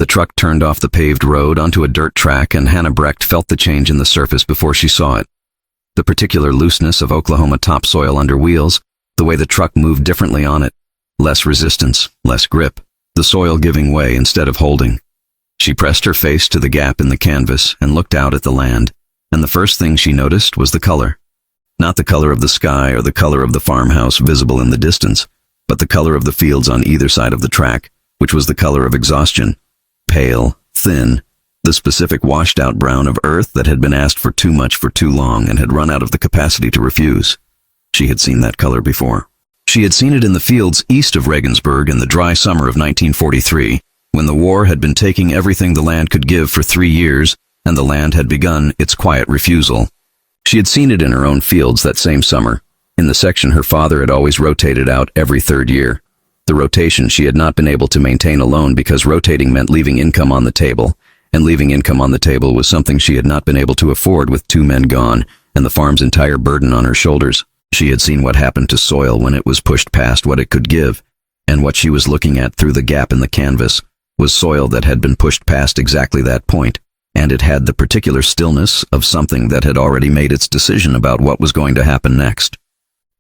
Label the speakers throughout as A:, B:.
A: The truck turned off the paved road onto a dirt track, and Hannah Brecht felt the change in the surface before she saw it. The particular looseness of Oklahoma topsoil under wheels, the way the truck moved differently on it, less resistance, less grip, the soil giving way instead of holding. She pressed her face to the gap in the canvas and looked out at the land, and the first thing she noticed was the color. Not the color of the sky or the color of the farmhouse visible in the distance, but the color of the fields on either side of the track, which was the color of exhaustion. Pale, thin, the specific washed-out brown of earth that had been asked for too much for too long and had run out of the capacity to refuse. She had seen that color before. She had seen it in the fields east of Regensburg in the dry summer of 1943, when the war had been taking everything the land could give for 3 years, and the land had begun its quiet refusal. She had seen it in her own fields that same summer, in the section her father had always rotated out every 3rd year. The rotation she had not been able to maintain alone because rotating meant leaving income on the table, and leaving income on the table was something she had not been able to afford with 2 men gone, and the farm's entire burden on her shoulders. She had seen what happened to soil when it was pushed past what it could give, and what she was looking at through the gap in the canvas was soil that had been pushed past exactly that point, and it had the particular stillness of something that had already made its decision about what was going to happen next.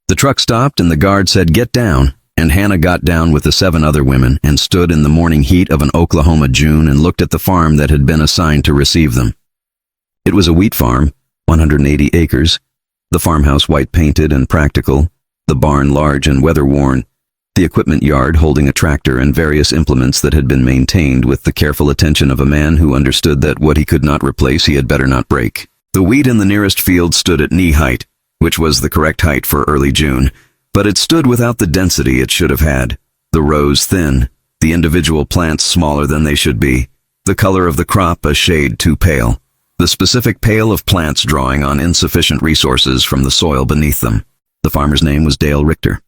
A: The truck stopped and the guard said, "Get down," and Hannah got down with the 7 other women and stood in the morning heat of an Oklahoma June and looked at the farm that had been assigned to receive them. It was a wheat farm, 180 acres, the farmhouse white-painted and practical, the barn large and weather-worn, the equipment yard holding a tractor and various implements that had been maintained with the careful attention of a man who understood that what he could not replace he had better not break. The wheat in the nearest field stood at knee height, which was the correct height for early June, but it stood without the density it should have had, the rows thin, the individual plants smaller than they should be, the color of the crop a shade too pale, the specific pale of plants drawing on insufficient resources from the soil beneath them. The farmer's name was Dale Richter.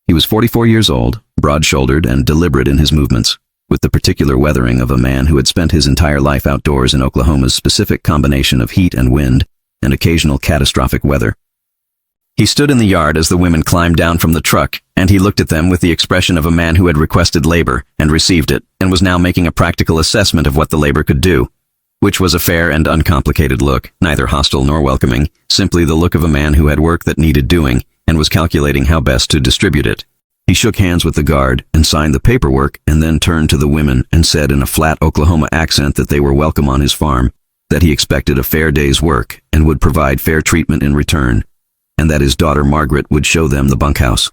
A: He was 44 years old, broad-shouldered and deliberate in his movements, with the particular weathering of a man who had spent his entire life outdoors in Oklahoma's specific combination of heat and wind and occasional catastrophic weather. He stood in the yard as the women climbed down from the truck, and he looked at them with the expression of a man who had requested labor and received it and was now making a practical assessment of what the labor could do, which was a fair and uncomplicated look, neither hostile nor welcoming, simply the look of a man who had work that needed doing and was calculating how best to distribute it. He shook hands with the guard and signed the paperwork and then turned to the women and said in a flat Oklahoma accent that they were welcome on his farm, that he expected a fair day's work and would provide fair treatment in return, and that his daughter Margaret would show them the bunkhouse.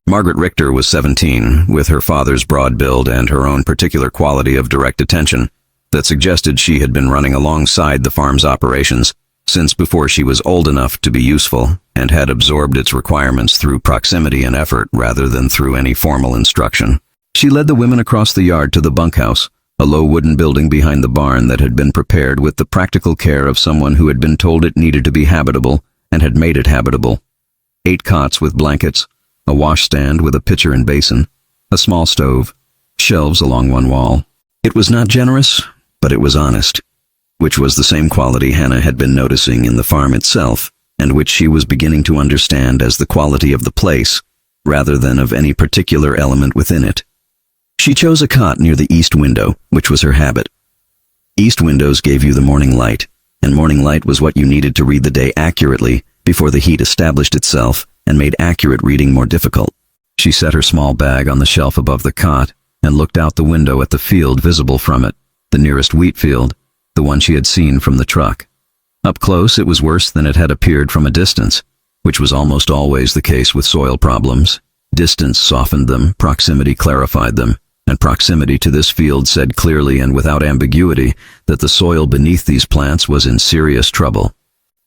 A: Margaret Richter was 17, with her father's broad build and her own particular quality of direct attention that suggested she had been running alongside the farm's operations since before she was old enough to be useful and had absorbed its requirements through proximity and effort rather than through any formal instruction. She led the women across the yard to the bunkhouse, a low wooden building behind the barn that had been prepared with the practical care of someone who had been told it needed to be habitable and had made it habitable. 8 cots with blankets, a washstand with a pitcher and basin, a small stove, shelves along one wall. It was not generous, but it was honest, which was the same quality Hannah had been noticing in the farm itself, and which she was beginning to understand as the quality of the place, rather than of any particular element within it. She chose a cot near the east window, which was her habit. East windows gave you the morning light, and morning light was what you needed to read the day accurately before the heat established itself and made accurate reading more difficult. She set her small bag on the shelf above the cot and looked out the window at the field visible from it, the nearest wheat field, the one she had seen from the truck. Up close, it was worse than it had appeared from a distance, which was almost always the case with soil problems. Distance softened them, proximity clarified them, and proximity to this field said clearly and without ambiguity that the soil beneath these plants was in serious trouble.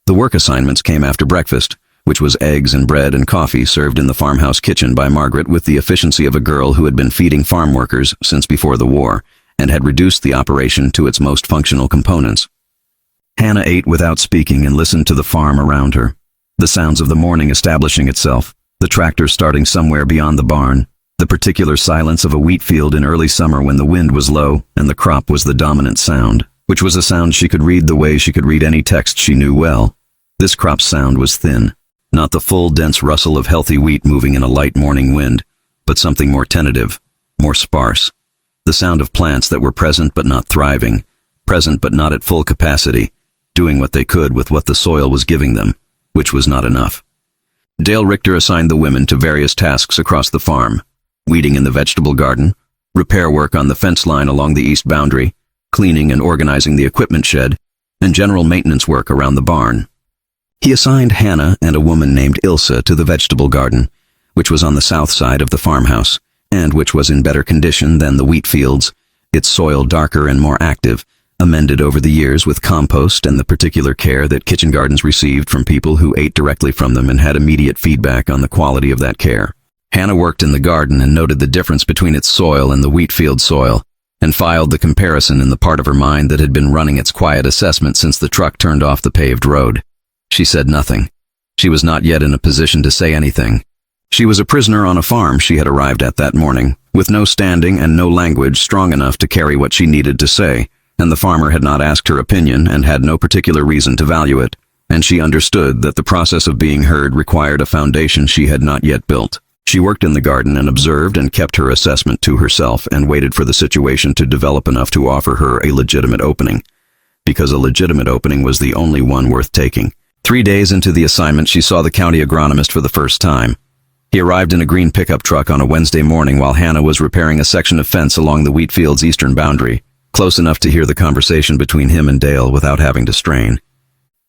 A: The work assignments came after breakfast, which was eggs and bread and coffee served in the farmhouse kitchen by Margaret with the efficiency of a girl who had been feeding farm workers since before the war, and had reduced the operation to its most functional components. Hannah ate without speaking and listened to the farm around her, the sounds of the morning establishing itself, the tractor starting somewhere beyond the barn, the particular silence of a wheat field in early summer when the wind was low and the crop was the dominant sound, which was a sound she could read the way she could read any text she knew well. This crop's sound was thin, not the full, dense rustle of healthy wheat moving in a light morning wind, but something more tentative, more sparse. The sound of plants that were present but not thriving, present but not at full capacity, doing what they could with what the soil was giving them, which was not enough. Dale Richter assigned the women to various tasks across the farm: weeding in the vegetable garden, repair work on the fence line along the east boundary, cleaning and organizing the equipment shed, and general maintenance work around the barn. He assigned Hannah and a woman named Ilsa to the vegetable garden, which was on the south side of the farmhouse, and which was in better condition than the wheat fields, its soil darker and more active, amended over the years with compost and the particular care that kitchen gardens received from people who ate directly from them and had immediate feedback on the quality of that care. Hannah worked in the garden and noted the difference between its soil and the wheat field soil, and filed the comparison in the part of her mind that had been running its quiet assessment since the truck turned off the paved road. She said nothing. She was not yet in a position to say anything. She was a prisoner on a farm she had arrived at that morning, with no standing and no language strong enough to carry what she needed to say, and the farmer had not asked her opinion and had no particular reason to value it, and she understood that the process of being heard required a foundation she had not yet built. She worked in the garden and observed and kept her assessment to herself and waited for the situation to develop enough to offer her a legitimate opening, because a legitimate opening was the only one worth taking. 3 days into the assignment, she saw the county agronomist for the first time. He arrived in a green pickup truck on a Wednesday morning while Hannah was repairing a section of fence along the wheat field's eastern boundary, close enough to hear the conversation between him and Dale without having to strain.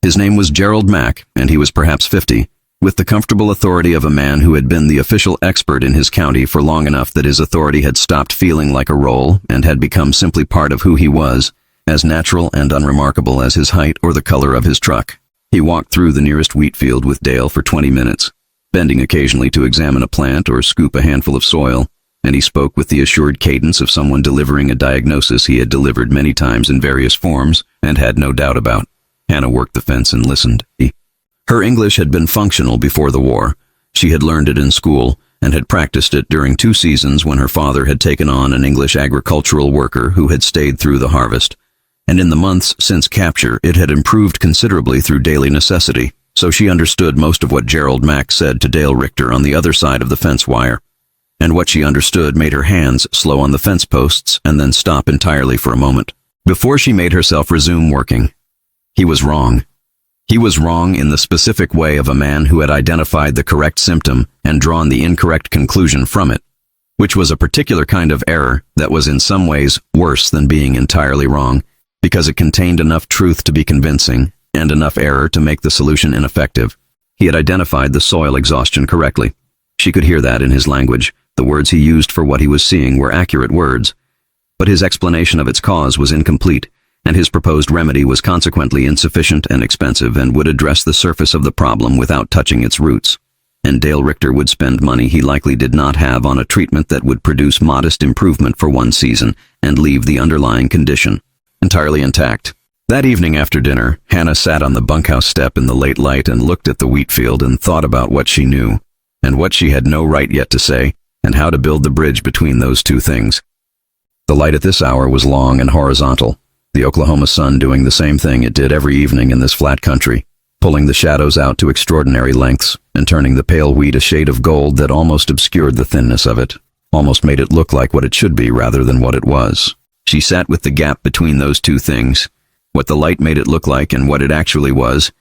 A: His name was Gerald Mack, and he was perhaps 50, with the comfortable authority of a man who had been the official expert in his county for long enough that his authority had stopped feeling like a role and had become simply part of who he was, as natural and unremarkable as his height or the color of his truck. He walked through the nearest wheat field with Dale for 20 minutes, bending occasionally to examine a plant or scoop a handful of soil, and he spoke with the assured cadence of someone delivering a diagnosis he had delivered many times in various forms and had no doubt about. Hannah worked the fence and listened. Her English had been functional before the war. She had learned it in school and had practiced it during 2 seasons when her father had taken on an English agricultural worker who had stayed through the harvest. And in the months since capture, it had improved considerably through daily necessity, so she understood most of what Gerald Mack said to Dale Richter on the other side of the fence wire. And what she understood made her hands slow on the fence posts and then stop entirely for a moment, before she made herself resume working. He was wrong. He was wrong in the specific way of a man who had identified the correct symptom and drawn the incorrect conclusion from it, which was a particular kind of error that was in some ways worse than being entirely wrong, because it contained enough truth to be convincing and enough error to make the solution ineffective. He had identified the soil exhaustion correctly. She could hear that in his language. The words he used for what he was seeing were accurate words, but his explanation of its cause was incomplete, and his proposed remedy was consequently insufficient and expensive and would address the surface of the problem without touching its roots. And Dale Richter would spend money he likely did not have on a treatment that would produce modest improvement for 1 season and leave the underlying condition entirely intact. That evening after dinner, Hannah sat on the bunkhouse step in the late light and looked at the wheat field and thought about what she knew, and what she had no right yet to say, and how to build the bridge between those two things. The light at this hour was long and horizontal, the Oklahoma sun doing the same thing it did every evening in this flat country, pulling the shadows out to extraordinary lengths and turning the pale wheat a shade of gold that almost obscured the thinness of it, almost made it look like what it should be rather than what it was. She sat with the gap between those two things, what the light made it look like and what it actually was,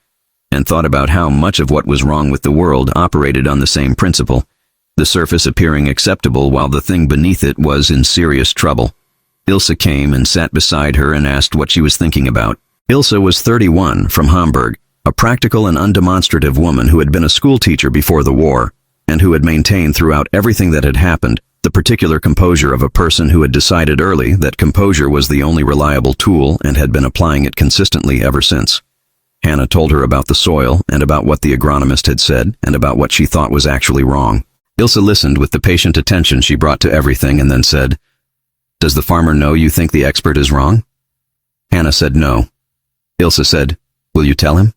A: and thought about how much of what was wrong with the world operated on the same principle, the surface appearing acceptable while the thing beneath it was in serious trouble. Ilsa came and sat beside her and asked what she was thinking about. Ilsa was 31, from Hamburg, a practical and undemonstrative woman who had been a school teacher before the war, and who had maintained throughout everything that had happened the particular composure of a person who had decided early that composure was the only reliable tool and had been applying it consistently ever since. Hannah told her about the soil and about what the agronomist had said and about what she thought was actually wrong. Ilsa listened with the patient attention she brought to everything and then said, "Does the farmer know you think the expert is wrong?" Hannah said no. Ilsa said, "Will you tell him?"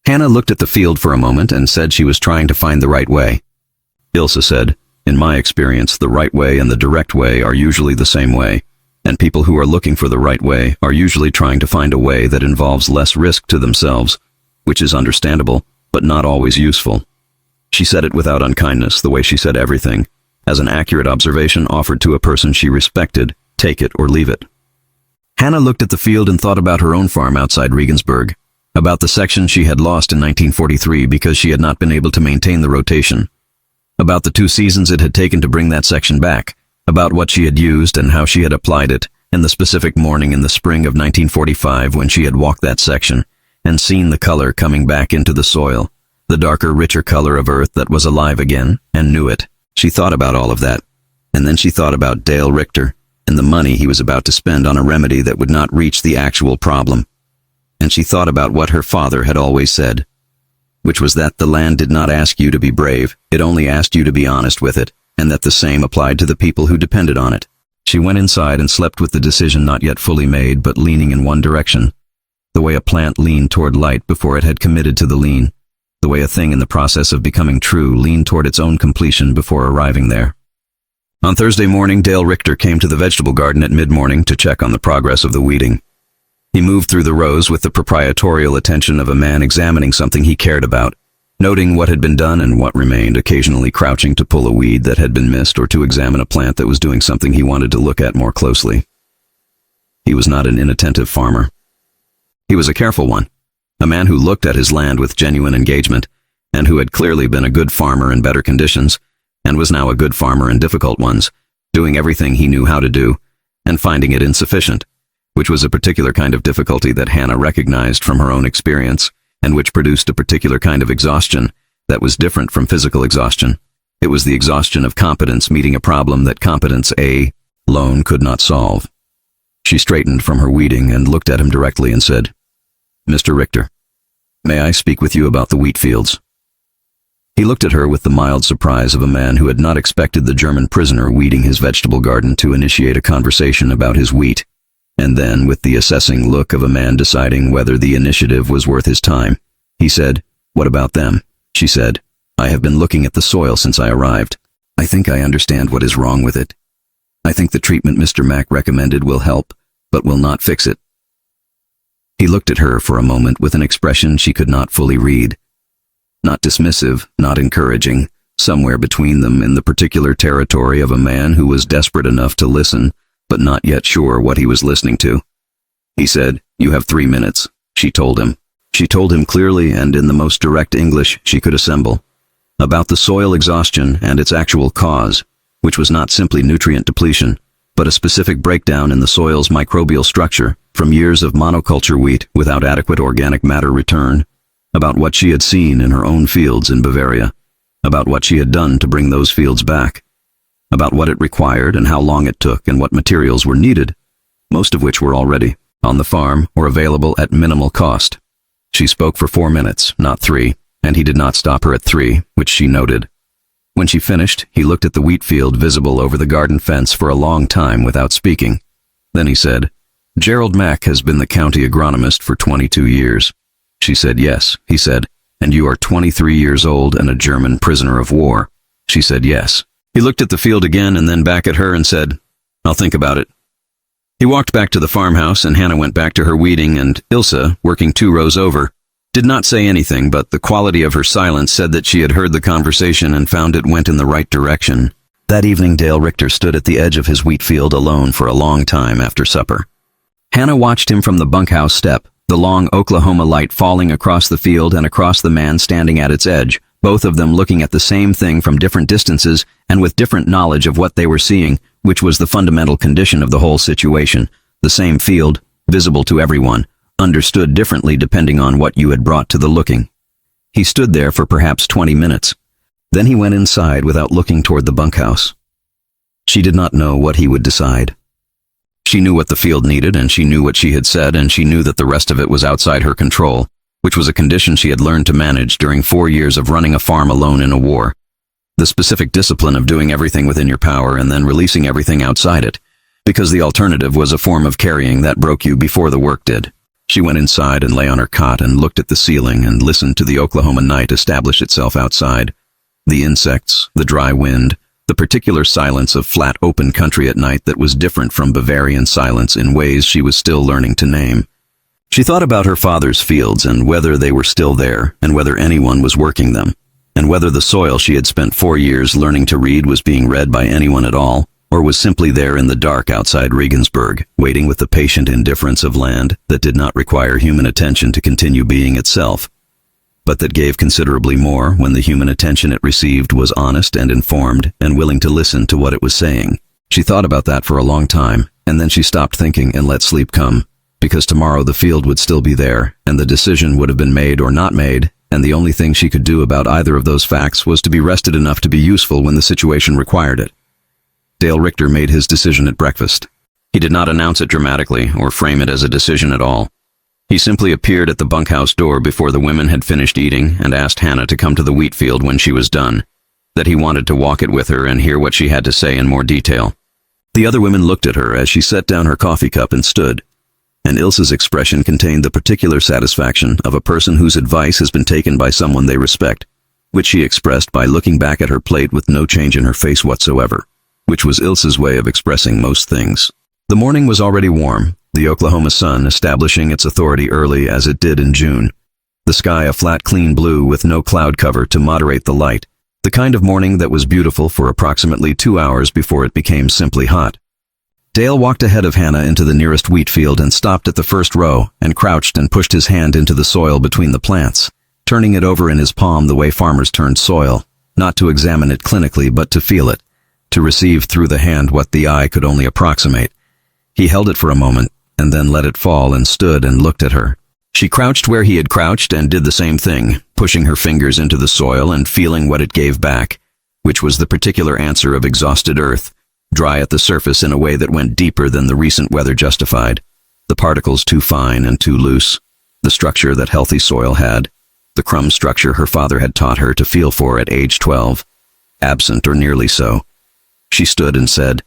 A: Hannah looked at the field for a moment and said she was trying to find the right way. Ilsa said, "In my experience, the right way and the direct way are usually the same way, and people who are looking for the right way are usually trying to find a way that involves less risk to themselves, which is understandable, but not always useful." She said it without unkindness, the way she said everything, as an accurate observation offered to a person she respected take it or leave it. Hannah looked at the field and thought about her own farm outside Regensburg, about the section she had lost in 1943 because she had not been able to maintain the rotation, about the 2 seasons it had taken to bring that section back, about what she had used and how she had applied it, and the specific morning in the spring of 1945 when she had walked that section and seen the color coming back into the soil, the darker, richer color of earth that was alive again, and knew it. She thought about all of that, and then she thought about Dale Richter and the money he was about to spend on a remedy that would not reach the actual problem. And she thought about what her father had always said, which was that the land did not ask you to be brave, it only asked you to be honest with it, and that the same applied to the people who depended on it. She went inside and slept with the decision not yet fully made, but leaning in one direction, the way a plant leaned toward light before it had committed to the lean, the way a thing in the process of becoming true leaned toward its own completion before arriving there. On Thursday morning, Dale Richter came to the vegetable garden at mid-morning to check on the progress of the weeding. He moved through the rows with the proprietorial attention of a man examining something he cared about, noting what had been done and what remained, occasionally crouching to pull a weed that had been missed or to examine a plant that was doing something he wanted to look at more closely. He was not an inattentive farmer. He was a careful one, a man who looked at his land with genuine engagement, and who had clearly been a good farmer in better conditions, and was now a good farmer in difficult ones, doing everything he knew how to do, and finding it insufficient, which was a particular kind of difficulty that Hannah recognized from her own experience, and which produced a particular kind of exhaustion that was different from physical exhaustion. It was the exhaustion of competence meeting a problem that competence A alone could not solve. She straightened from her weeding and looked at him directly and said, "Mr. Richter, may I speak with you about the wheat fields?" He looked at her with the mild surprise of a man who had not expected the German prisoner weeding his vegetable garden to initiate a conversation about his wheat, and then with the assessing look of a man deciding whether the initiative was worth his time. He said, "What about them?" She said, "I have been looking at the soil since I arrived. I think I understand what is wrong with it. I think the treatment Mr. Mack recommended will help, but will not fix it." He looked at her for a moment with an expression she could not fully read. Not dismissive, not encouraging, somewhere between them in the particular territory of a man who was desperate enough to listen, but not yet sure what he was listening to. He said, "You have 3 minutes," she told him. She told him clearly and in the most direct English she could assemble, about the soil exhaustion and its actual cause, which was not simply nutrient depletion, but a specific breakdown in the soil's microbial structure from years of monoculture wheat without adequate organic matter return, about what she had seen in her own fields in Bavaria, about what she had done to bring those fields back, about what it required and how long it took and what materials were needed, most of which were already on the farm or available at minimal cost. She spoke for 4 minutes, not 3, and he did not stop her at 3, which she noted. When she finished, he looked at the wheat field visible over the garden fence for a long time without speaking. Then he said, "Gerald Mack has been the county agronomist for 22 years. She said, "Yes," he said, "And you are 23 years old and a German prisoner of war." She said, "Yes." He looked at the field again and then back at her and said, "I'll think about it." He walked back to the farmhouse and Hannah went back to her weeding, and Ilse, working 2 rows over, did not say anything, but the quality of her silence said that she had heard the conversation and found it went in the right direction. That evening Dale Richter stood at the edge of his wheat field alone for a long time after supper. Hannah watched him from the bunkhouse step, the long Oklahoma light falling across the field and across the man standing at its edge, both of them looking at the same thing from different distances and with different knowledge of what they were seeing, which was the fundamental condition of the whole situation. The same field, visible to everyone, understood differently depending on what you had brought to the looking. He stood there for perhaps 20 minutes. Then he went inside without looking toward the bunkhouse. She did not know what he would decide. She knew what the field needed, and she knew what she had said, and she knew that the rest of it was outside her control, which was a condition she had learned to manage during 4 years of running a farm alone in a war. The specific discipline of doing everything within your power and then releasing everything outside it, because the alternative was a form of carrying that broke you before the work did. She went inside and lay on her cot and looked at the ceiling and listened to the Oklahoma night establish itself outside. The insects, the dry wind, the particular silence of flat open country at night that was different from Bavarian silence in ways she was still learning to name. She thought about her father's fields and whether they were still there and whether anyone was working them, and whether the soil she had spent 4 years learning to read was being read by anyone at all, or was simply there in the dark outside Regensburg, waiting with the patient indifference of land that did not require human attention to continue being itself, but that gave considerably more when the human attention it received was honest and informed and willing to listen to what it was saying. She thought about that for a long time, and then she stopped thinking and let sleep come, because tomorrow the field would still be there, and the decision would have been made or not made, and the only thing she could do about either of those facts was to be rested enough to be useful when the situation required it. Dale Richter made his decision at breakfast. He did not announce it dramatically or frame it as a decision at all. He simply appeared at the bunkhouse door before the women had finished eating and asked Hannah to come to the wheat field when she was done, that he wanted to walk it with her and hear what she had to say in more detail. The other women looked at her as she set down her coffee cup and stood, and Ilse's expression contained the particular satisfaction of a person whose advice has been taken by someone they respect, which she expressed by looking back at her plate with no change in her face whatsoever, which was Ilse's way of expressing most things. The morning was already warm, the Oklahoma sun establishing its authority early as it did in June. The sky a flat clean blue with no cloud cover to moderate the light, the kind of morning that was beautiful for approximately 2 hours before it became simply hot. Dale walked ahead of Hannah into the nearest wheat field and stopped at the first row and crouched and pushed his hand into the soil between the plants, turning it over in his palm the way farmers turned soil, not to examine it clinically but to feel it, to receive through the hand what the eye could only approximate. He held it for a moment, and then let it fall and stood and looked at her. She crouched where he had crouched and did the same thing, pushing her fingers into the soil and feeling what it gave back, which was the particular answer of exhausted earth, dry at the surface in a way that went deeper than the recent weather justified, the particles too fine and too loose, the structure that healthy soil had, the crumb structure her father had taught her to feel for at age 12, absent or nearly so. She stood and said,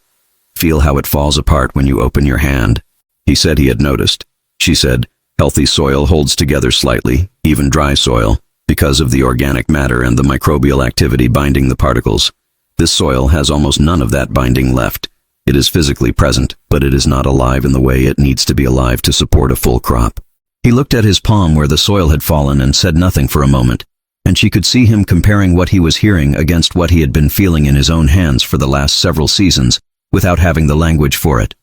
A: "Feel how it falls apart when you open your hand." He said he had noticed. She said, "Healthy soil holds together slightly, even dry soil, because of the organic matter and the microbial activity binding the particles. This soil has almost none of that binding left. It is physically present, but it is not alive in the way it needs to be alive to support a full crop." He looked at his palm where the soil had fallen and said nothing for a moment, and she could see him comparing what he was hearing against what he had been feeling in his own hands for the last several seasons, without having the language for it.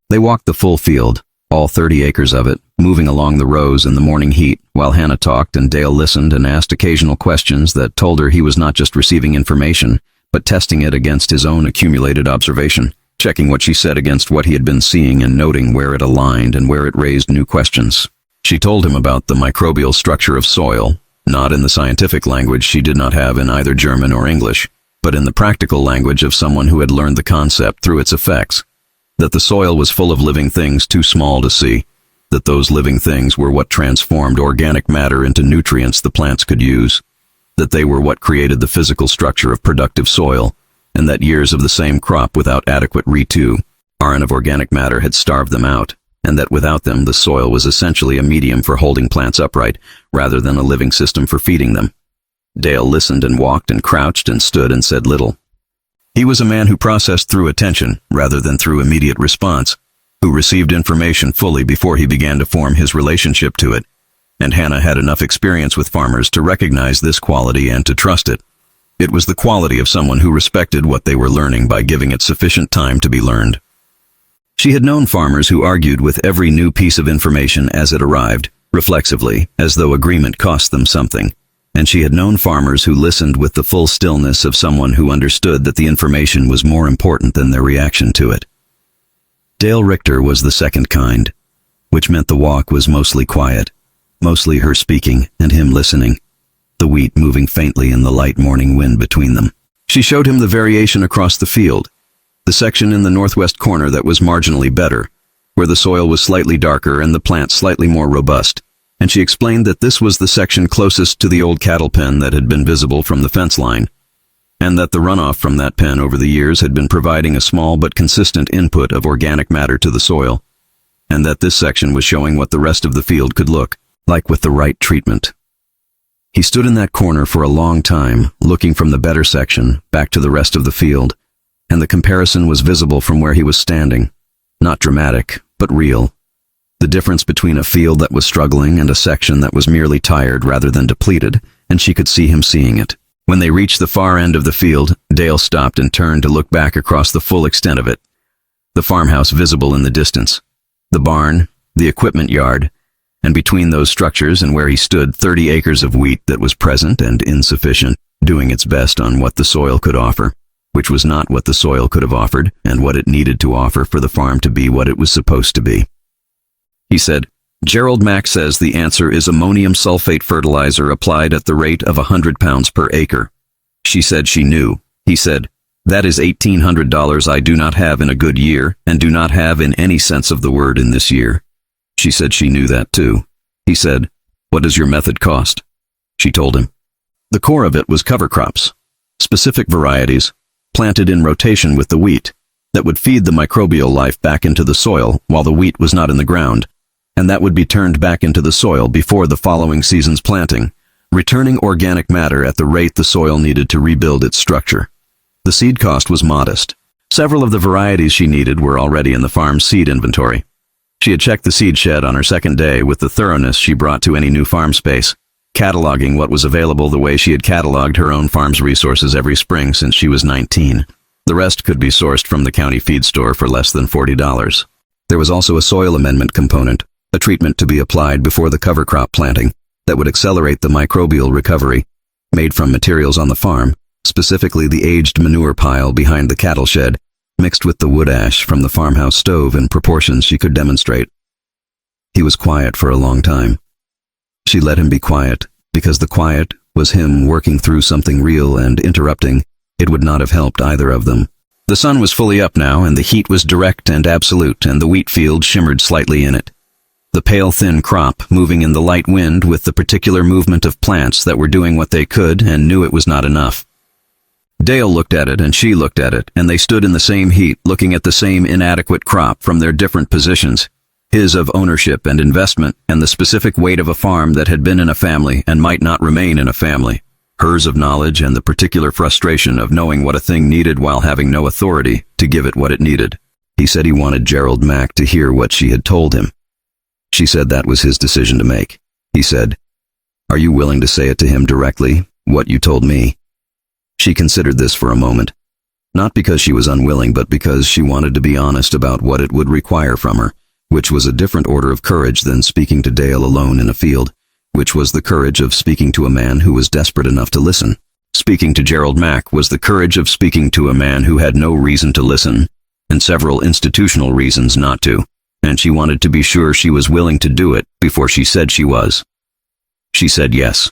A: They walked the full field, all 30 acres of it, moving along the rows in the morning heat, while Hannah talked and Dale listened and asked occasional questions that told her he was not just receiving information, but testing it against his own accumulated observation, checking what she said against what he had been seeing and noting where it aligned and where it raised new questions. She told him about the microbial structure of soil, not in the scientific language she did not have in either German or English, but in the practical language of someone who had learned the concept through its effects, that the soil was full of living things too small to see, that those living things were what transformed organic matter into nutrients the plants could use, that they were what created the physical structure of productive soil, and that years of the same crop without adequate return of organic matter had starved them out, and that without them the soil was essentially a medium for holding plants upright, rather than a living system for feeding them. Dale listened and walked and crouched and stood and said little. He was a man who processed through attention, rather than through immediate response, who received information fully before he began to form his relationship to it, and Hannah had enough experience with farmers to recognize this quality and to trust it. It was the quality of someone who respected what they were learning by giving it sufficient time to be learned. She had known farmers who argued with every new piece of information as it arrived, reflexively, as though agreement cost them something, and she had known farmers who listened with the full stillness of someone who understood that the information was more important than their reaction to it. Dale Richter was the second kind, which meant the walk was mostly quiet, mostly her speaking and him listening, the wheat moving faintly in the light morning wind between them. She showed him the variation across the field, the section in the northwest corner that was marginally better, where the soil was slightly darker and the plants slightly more robust, and she explained that this was the section closest to the old cattle pen that had been visible from the fence line, and that the runoff from that pen over the years had been providing a small but consistent input of organic matter to the soil, and that this section was showing what the rest of the field could look like with the right treatment. He stood in that corner for a long time, looking from the better section back to the rest of the field, and the comparison was visible from where he was standing, not dramatic, but real. The difference between a field that was struggling and a section that was merely tired rather than depleted, and she could see him seeing it. When they reached the far end of the field, Dale stopped and turned to look back across the full extent of it. The farmhouse visible in the distance, the barn, the equipment yard, and between those structures and where he stood 30 acres of wheat that was present and insufficient, doing its best on what the soil could offer, which was not what the soil could have offered and what it needed to offer for the farm to be what it was supposed to be. He said, "Gerald Mack says the answer is ammonium sulfate fertilizer applied at the rate of 100 pounds per acre." She said she knew. He said, "That is $1,800 I do not have in a good year and do not have in any sense of the word in this year." She said she knew that too. He said, "What does your method cost?" She told him. The core of it was cover crops, specific varieties, planted in rotation with the wheat, that would feed the microbial life back into the soil while the wheat was not in the ground, and that would be turned back into the soil before the following season's planting, returning organic matter at the rate the soil needed to rebuild its structure. The seed cost was modest. Several of the varieties she needed were already in the farm's seed inventory. She had checked the seed shed on her second day with the thoroughness she brought to any new farm space, cataloging what was available the way she had cataloged her own farm's resources every spring since she was 19. The rest could be sourced from the county feed store for less than $40. There was also a soil amendment component, a treatment to be applied before the cover crop planting that would accelerate the microbial recovery, made from materials on the farm, specifically the aged manure pile behind the cattle shed, mixed with the wood ash from the farmhouse stove in proportions she could demonstrate. He was quiet for a long time. She let him be quiet, because the quiet was him working through something real, and interrupting it would not have helped either of them. The sun was fully up now, and the heat was direct and absolute, and the wheat field shimmered slightly in it. The pale thin crop moving in the light wind with the particular movement of plants that were doing what they could and knew it was not enough. Dale looked at it and she looked at it, and they stood in the same heat looking at the same inadequate crop from their different positions, his of ownership and investment and the specific weight of a farm that had been in a family and might not remain in a family, hers of knowledge and the particular frustration of knowing what a thing needed while having no authority to give it what it needed. He said he wanted Gerald Mack to hear what she had told him. She said that was his decision to make. He said, "Are you willing to say it to him directly, what you told me?" She considered this for a moment, not because she was unwilling, but because she wanted to be honest about what it would require from her, which was a different order of courage than speaking to Dale alone in a field, which was the courage of speaking to a man who was desperate enough to listen. Speaking to Gerald Mack was the courage of speaking to a man who had no reason to listen, and several institutional reasons not to, and she wanted to be sure she was willing to do it before she said she was. She said yes.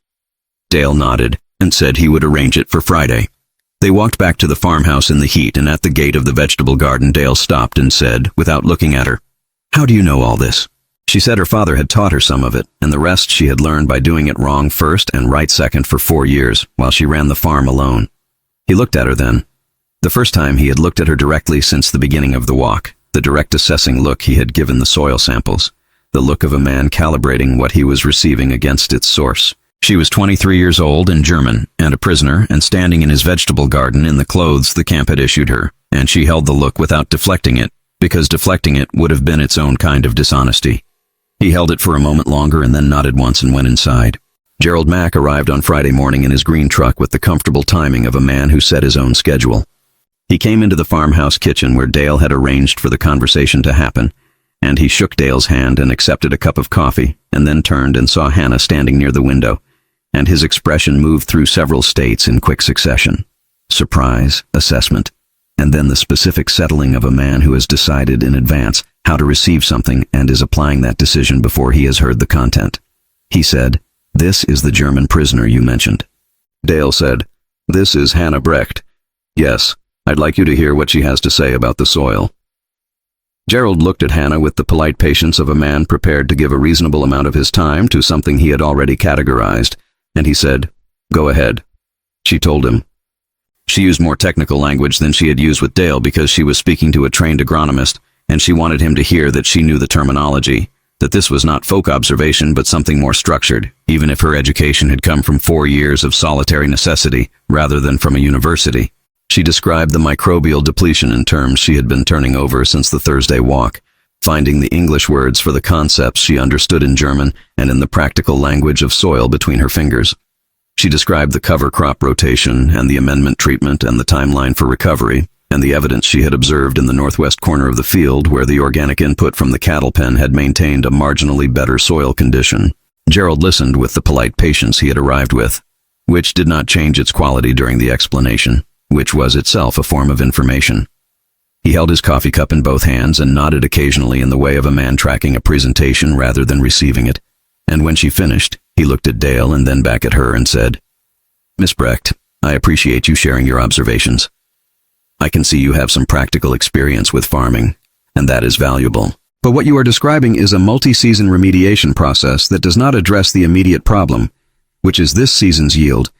A: Dale nodded and said he would arrange it for Friday. They walked back to the farmhouse in the heat, and at the gate of the vegetable garden Dale stopped and said, without looking at her, "How do you know all this?" She said her father had taught her some of it, and the rest she had learned by doing it wrong first and right second for 4 years, while she ran the farm alone. He looked at her then. The first time he had looked at her directly since the beginning of the walk, the direct assessing look he had given the soil samples, the look of a man calibrating what he was receiving against its source. She was 23 years old and German, and a prisoner, and standing in his vegetable garden in the clothes the camp had issued her, and she held the look without deflecting it, because deflecting it would have been its own kind of dishonesty. He held it for a moment longer and then nodded once and went inside. Gerald Mack arrived on Friday morning in his green truck with the comfortable timing of a man who set his own schedule. He came into the farmhouse kitchen where Dale had arranged for the conversation to happen, and he shook Dale's hand and accepted a cup of coffee, and then turned and saw Hannah standing near the window, and his expression moved through several states in quick succession. Surprise, assessment, and then the specific settling of a man who has decided in advance how to receive something and is applying that decision before he has heard the content. He said, "This is the German prisoner you mentioned." Dale said, "This is Hannah Brecht. Yes, I'd like you to hear what she has to say about the soil." Gerald looked at Hannah with the polite patience of a man prepared to give a reasonable amount of his time to something he had already categorized, and he said, "Go ahead." She told him. She used more technical language than she had used with Dale because she was speaking to a trained agronomist, and she wanted him to hear that she knew the terminology, that this was not folk observation but something more structured, even if her education had come from 4 years of solitary necessity rather than from a university. She described the microbial depletion in terms she had been turning over since the Thursday walk, finding the English words for the concepts she understood in German and in the practical language of soil between her fingers. She described the cover crop rotation and the amendment treatment and the timeline for recovery, and the evidence she had observed in the northwest corner of the field where the organic input from the cattle pen had maintained a marginally better soil condition. Gerald listened with the polite patience he had arrived with, which did not change its quality during the explanation, which was itself a form of information. He held his coffee cup in both hands and nodded occasionally in the way of a man tracking a presentation rather than receiving it, and when she finished, he looked at Dale and then back at her and said, "Miss Brecht, I appreciate you sharing your observations. I can see you have some practical experience with farming, and that is valuable. But what you are describing is a multi-season remediation process that does not address the immediate problem, which is this season's yield,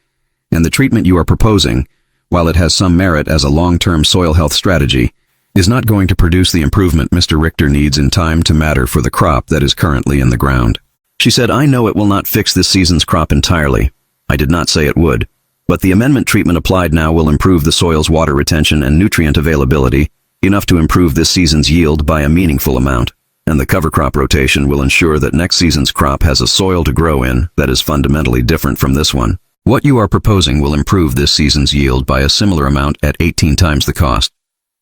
A: and the treatment you are proposing, while it has some merit as a long-term soil health strategy, is not going to produce the improvement Mr. Richter needs in time to matter for the crop that is currently in the ground." She said, "I know it will not fix this season's crop entirely. I did not say it would. But the amendment treatment applied now will improve the soil's water retention and nutrient availability, enough to improve this season's yield by a meaningful amount. And the cover crop rotation will ensure that next season's crop has a soil to grow in that is fundamentally different from this one. What you are proposing will improve this season's yield by a similar amount at 18 times the cost,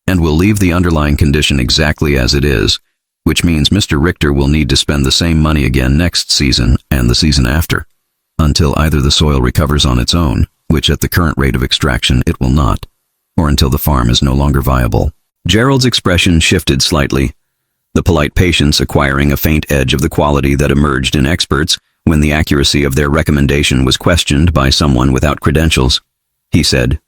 A: and will leave the underlying condition exactly as it is, which means Mr. Richter will need to spend the same money again next season and the season after, until either the soil recovers on its own, which at the current rate of extraction it will not, or until the farm is no longer viable." Gerald's expression shifted slightly, the polite patience acquiring a faint edge of the quality that emerged in experts when the accuracy of their recommendation was questioned by someone without credentials. He said,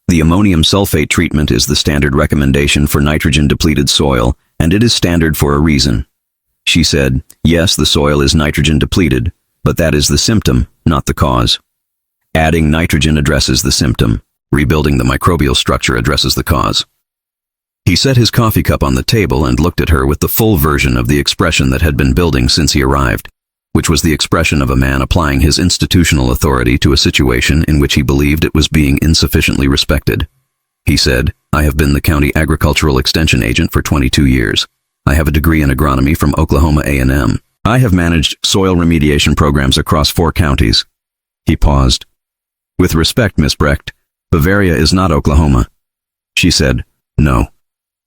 A: "The ammonium sulfate treatment is the standard recommendation for nitrogen-depleted soil, and it is standard for a reason." She said, "Yes, the soil is nitrogen-depleted, but that is the symptom, not the cause. Adding nitrogen addresses the symptom. Rebuilding the microbial structure addresses the cause." He set his coffee cup on the table and looked at her with the full version of the expression that had been building since he arrived, which was the expression of a man applying his institutional authority to a situation in which he believed it was being insufficiently respected. He said, "I have been the county agricultural extension agent for 22 years. I have a degree in agronomy from Oklahoma A&M. I have managed soil remediation programs across 4 counties." He paused. "With respect, Miss Brecht, Bavaria is not Oklahoma." She said, "No.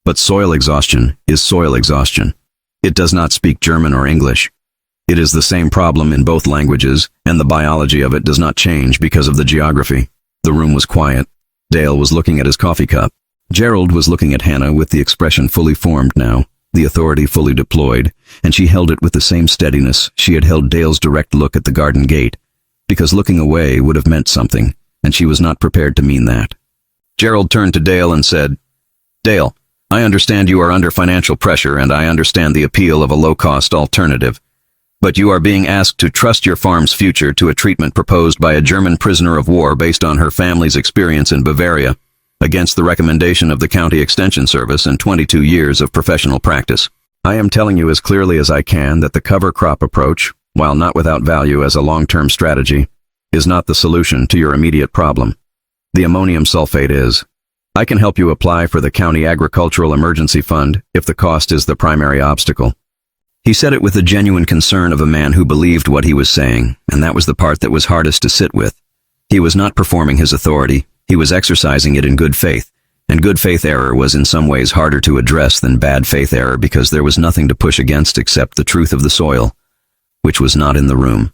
A: But soil exhaustion is soil exhaustion. It does not speak German or English. It is the same problem in both languages, and the biology of it does not change because of the geography." The room was quiet. Dale was looking at his coffee cup. Gerald was looking at Hannah with the expression fully formed now, the authority fully deployed, and she held it with the same steadiness she had held Dale's direct look at the garden gate, because looking away would have meant something, and she was not prepared to mean that. Gerald turned to Dale and said, "Dale, I understand you are under financial pressure, and I understand the appeal of a low-cost alternative. But you are being asked to trust your farm's future to a treatment proposed by a German prisoner of war based on her family's experience in Bavaria, against the recommendation of the County Extension Service and 22 years of professional practice. I am telling you as clearly as I can that the cover crop approach, while not without value as a long-term strategy, is not the solution to your immediate problem. The ammonium sulfate is. I can help you apply for the County Agricultural Emergency Fund if the cost is the primary obstacle." He said it with the genuine concern of a man who believed what he was saying, and that was the part that was hardest to sit with. He was not performing his authority, he was exercising it in good faith, and good faith error was in some ways harder to address than bad faith error because there was nothing to push against except the truth of the soil, which was not in the room.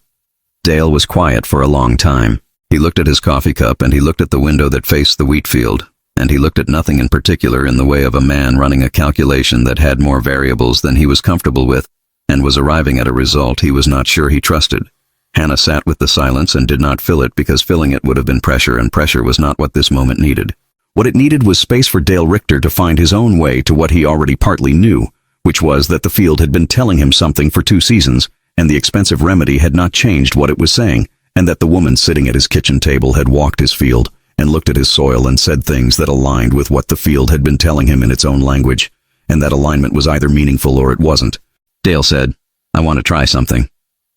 A: Dale was quiet for a long time. He looked at his coffee cup and he looked at the window that faced the wheat field, and he looked at nothing in particular in the way of a man running a calculation that had more variables than he was comfortable with, and was arriving at a result he was not sure he trusted. Hannah sat with the silence and did not fill it because filling it would have been pressure, and pressure was not what this moment needed. What it needed was space for Dale Richter to find his own way to what he already partly knew, which was that the field had been telling him something for 2 seasons, and the expensive remedy had not changed what it was saying, and that the woman sitting at his kitchen table had walked his field, and looked at his soil and said things that aligned with what the field had been telling him in its own language, and that alignment was either meaningful or it wasn't. Dale said, "I want to try something."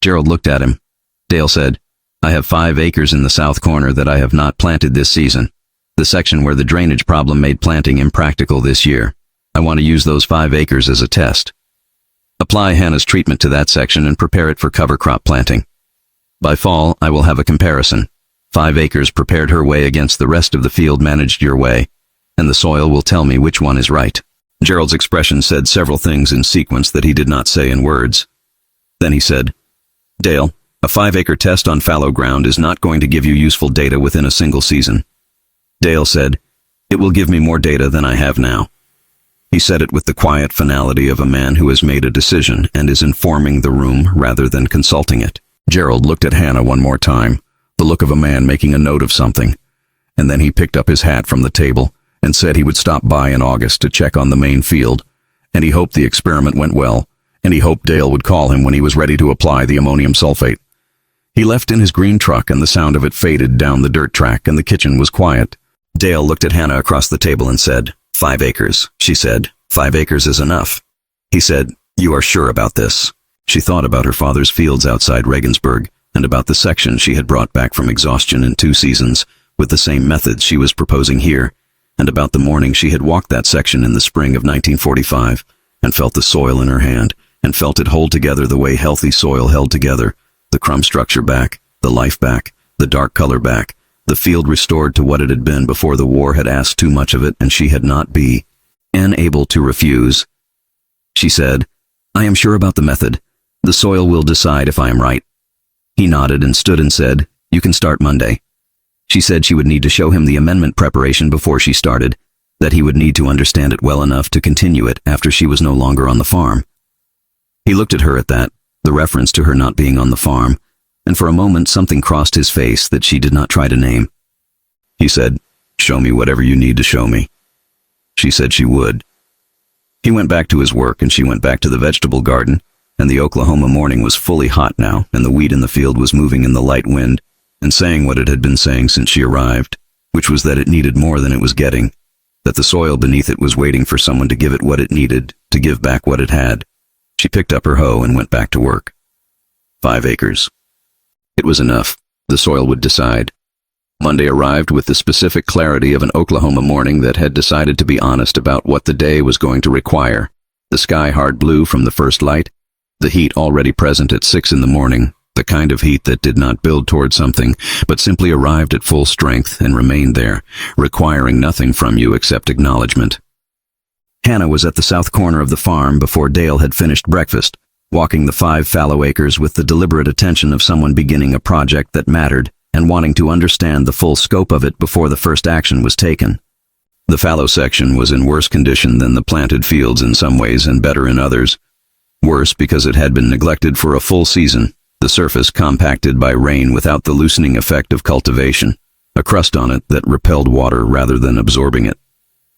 A: Gerald looked at him. Dale said, "I have 5 acres in the south corner that I have not planted this season, the section where the drainage problem made planting impractical this year. I want to use those 5 acres as a test. Apply Hannah's treatment to that section and prepare it for cover crop planting. By fall, I will have a comparison. 5 acres prepared her way against the rest of the field managed your way, and the soil will tell me which one is right. Gerald's expression said several things in sequence that he did not say in words. Then he said, Dale, a 5-acre test on fallow ground is not going to give you useful data within a single season. Dale said, it will give me more data than I have now. He said it with the quiet finality of a man who has made a decision and is informing the room rather than consulting it. Gerald looked at Hannah one more time, the look of a man making a note of something, and then he picked up his hat from the table and said he would stop by in August to check on the main field, and he hoped the experiment went well, and he hoped Dale would call him when he was ready to apply the ammonium sulfate. He left in his green truck, and the sound of it faded down the dirt track, and the kitchen was quiet. Dale looked at Hannah across the table and said, 5 acres, she said. 5 acres is enough. He said, you are sure about this? She thought about her father's fields outside Regensburg, and about the section she had brought back from exhaustion in 2 seasons, with the same methods she was proposing here, and about the morning she had walked that section in the spring of 1945, and felt the soil in her hand, and felt it hold together the way healthy soil held together, the crumb structure back, the life back, the dark color back, the field restored to what it had been before the war had asked too much of it and she had not been able to refuse. She said, I am sure about the method. The soil will decide if I am right. He nodded and stood and said, you can start Monday. She said she would need to show him the amendment preparation before she started, that he would need to understand it well enough to continue it after she was no longer on the farm. He looked at her at that, the reference to her not being on the farm, and for a moment something crossed his face that she did not try to name. He said, show me whatever you need to show me. She said she would. He went back to his work and she went back to the vegetable garden, and the Oklahoma morning was fully hot now, and the wheat in the field was moving in the light wind and saying what it had been saying since she arrived, which was that it needed more than it was getting, that the soil beneath it was waiting for someone to give it what it needed, to give back what it had. She picked up her hoe and went back to work. 5 acres. It was enough. The soil would decide. Monday arrived with the specific clarity of an Oklahoma morning that had decided to be honest about what the day was going to require. The sky hard blue from the first light, the heat already present at 6 in the morning, the kind of heat that did not build toward something, but simply arrived at full strength and remained there, requiring nothing from you except acknowledgement. Hannah was at the south corner of the farm before Dale had finished breakfast, walking the 5 fallow acres with the deliberate attention of someone beginning a project that mattered and wanting to understand the full scope of it before the first action was taken. The fallow section was in worse condition than the planted fields in some ways and better in others. Worse because it had been neglected for a full season, the surface compacted by rain without the loosening effect of cultivation, a crust on it that repelled water rather than absorbing it.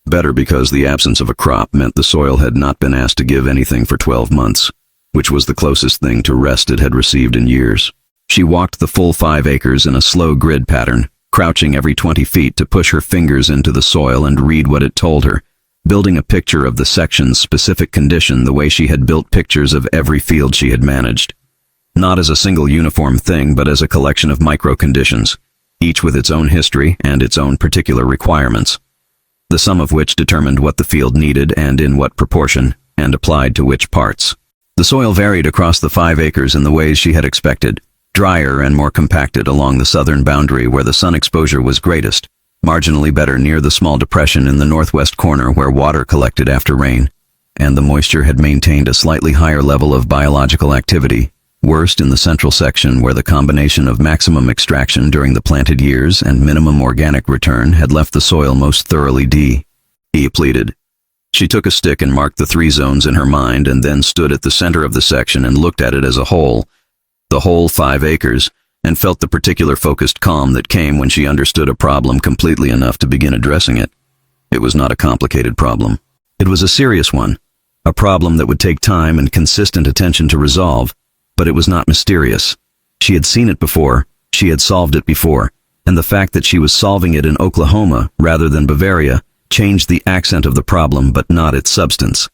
A: Better because the absence of a crop meant the soil had not been asked to give anything for 12 months, which was the closest thing to rest it had received in years. She walked the full 5 acres in a slow grid pattern, crouching every 20 feet to push her fingers into the soil and read what it told her, building a picture of the section's specific condition the way she had built pictures of every field she had managed. Not as a single uniform thing, but as a collection of micro-conditions, each with its own history and its own particular requirements, the sum of which determined what the field needed and in what proportion, and applied to which parts. The soil varied across the 5 acres in the ways she had expected, drier and more compacted along the southern boundary where the sun exposure was greatest, marginally better near the small depression in the northwest corner where water collected after rain, and the moisture had maintained a slightly higher level of biological activity, worst in the central section where the combination of maximum extraction during the planted years and minimum organic return had left the soil most thoroughly depleted. She took a stick and marked the 3 zones in her mind and then stood at the center of the section and looked at it as a whole, the whole 5 acres, and felt the particular focused calm that came when she understood a problem completely enough to begin addressing it. It was not a complicated problem. It was a serious one, a problem that would take time and consistent attention to resolve, but it was not mysterious. She had seen it before, she had solved it before, and the fact that she was solving it in Oklahoma rather than Bavaria changed the accent of the problem but not its substance.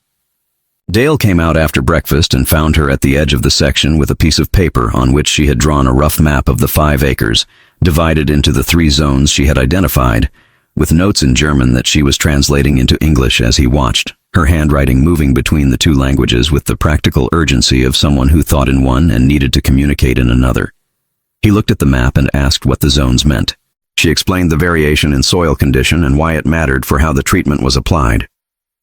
A: Dale came out after breakfast and found her at the edge of the section with a piece of paper on which she had drawn a rough map of the 5 acres, divided into the 3 zones she had identified, with notes in German that she was translating into English as he watched, her handwriting moving between the 2 languages with the practical urgency of someone who thought in one and needed to communicate in another. He looked at the map and asked what the zones meant. She explained the variation in soil condition and why it mattered for how the treatment was applied.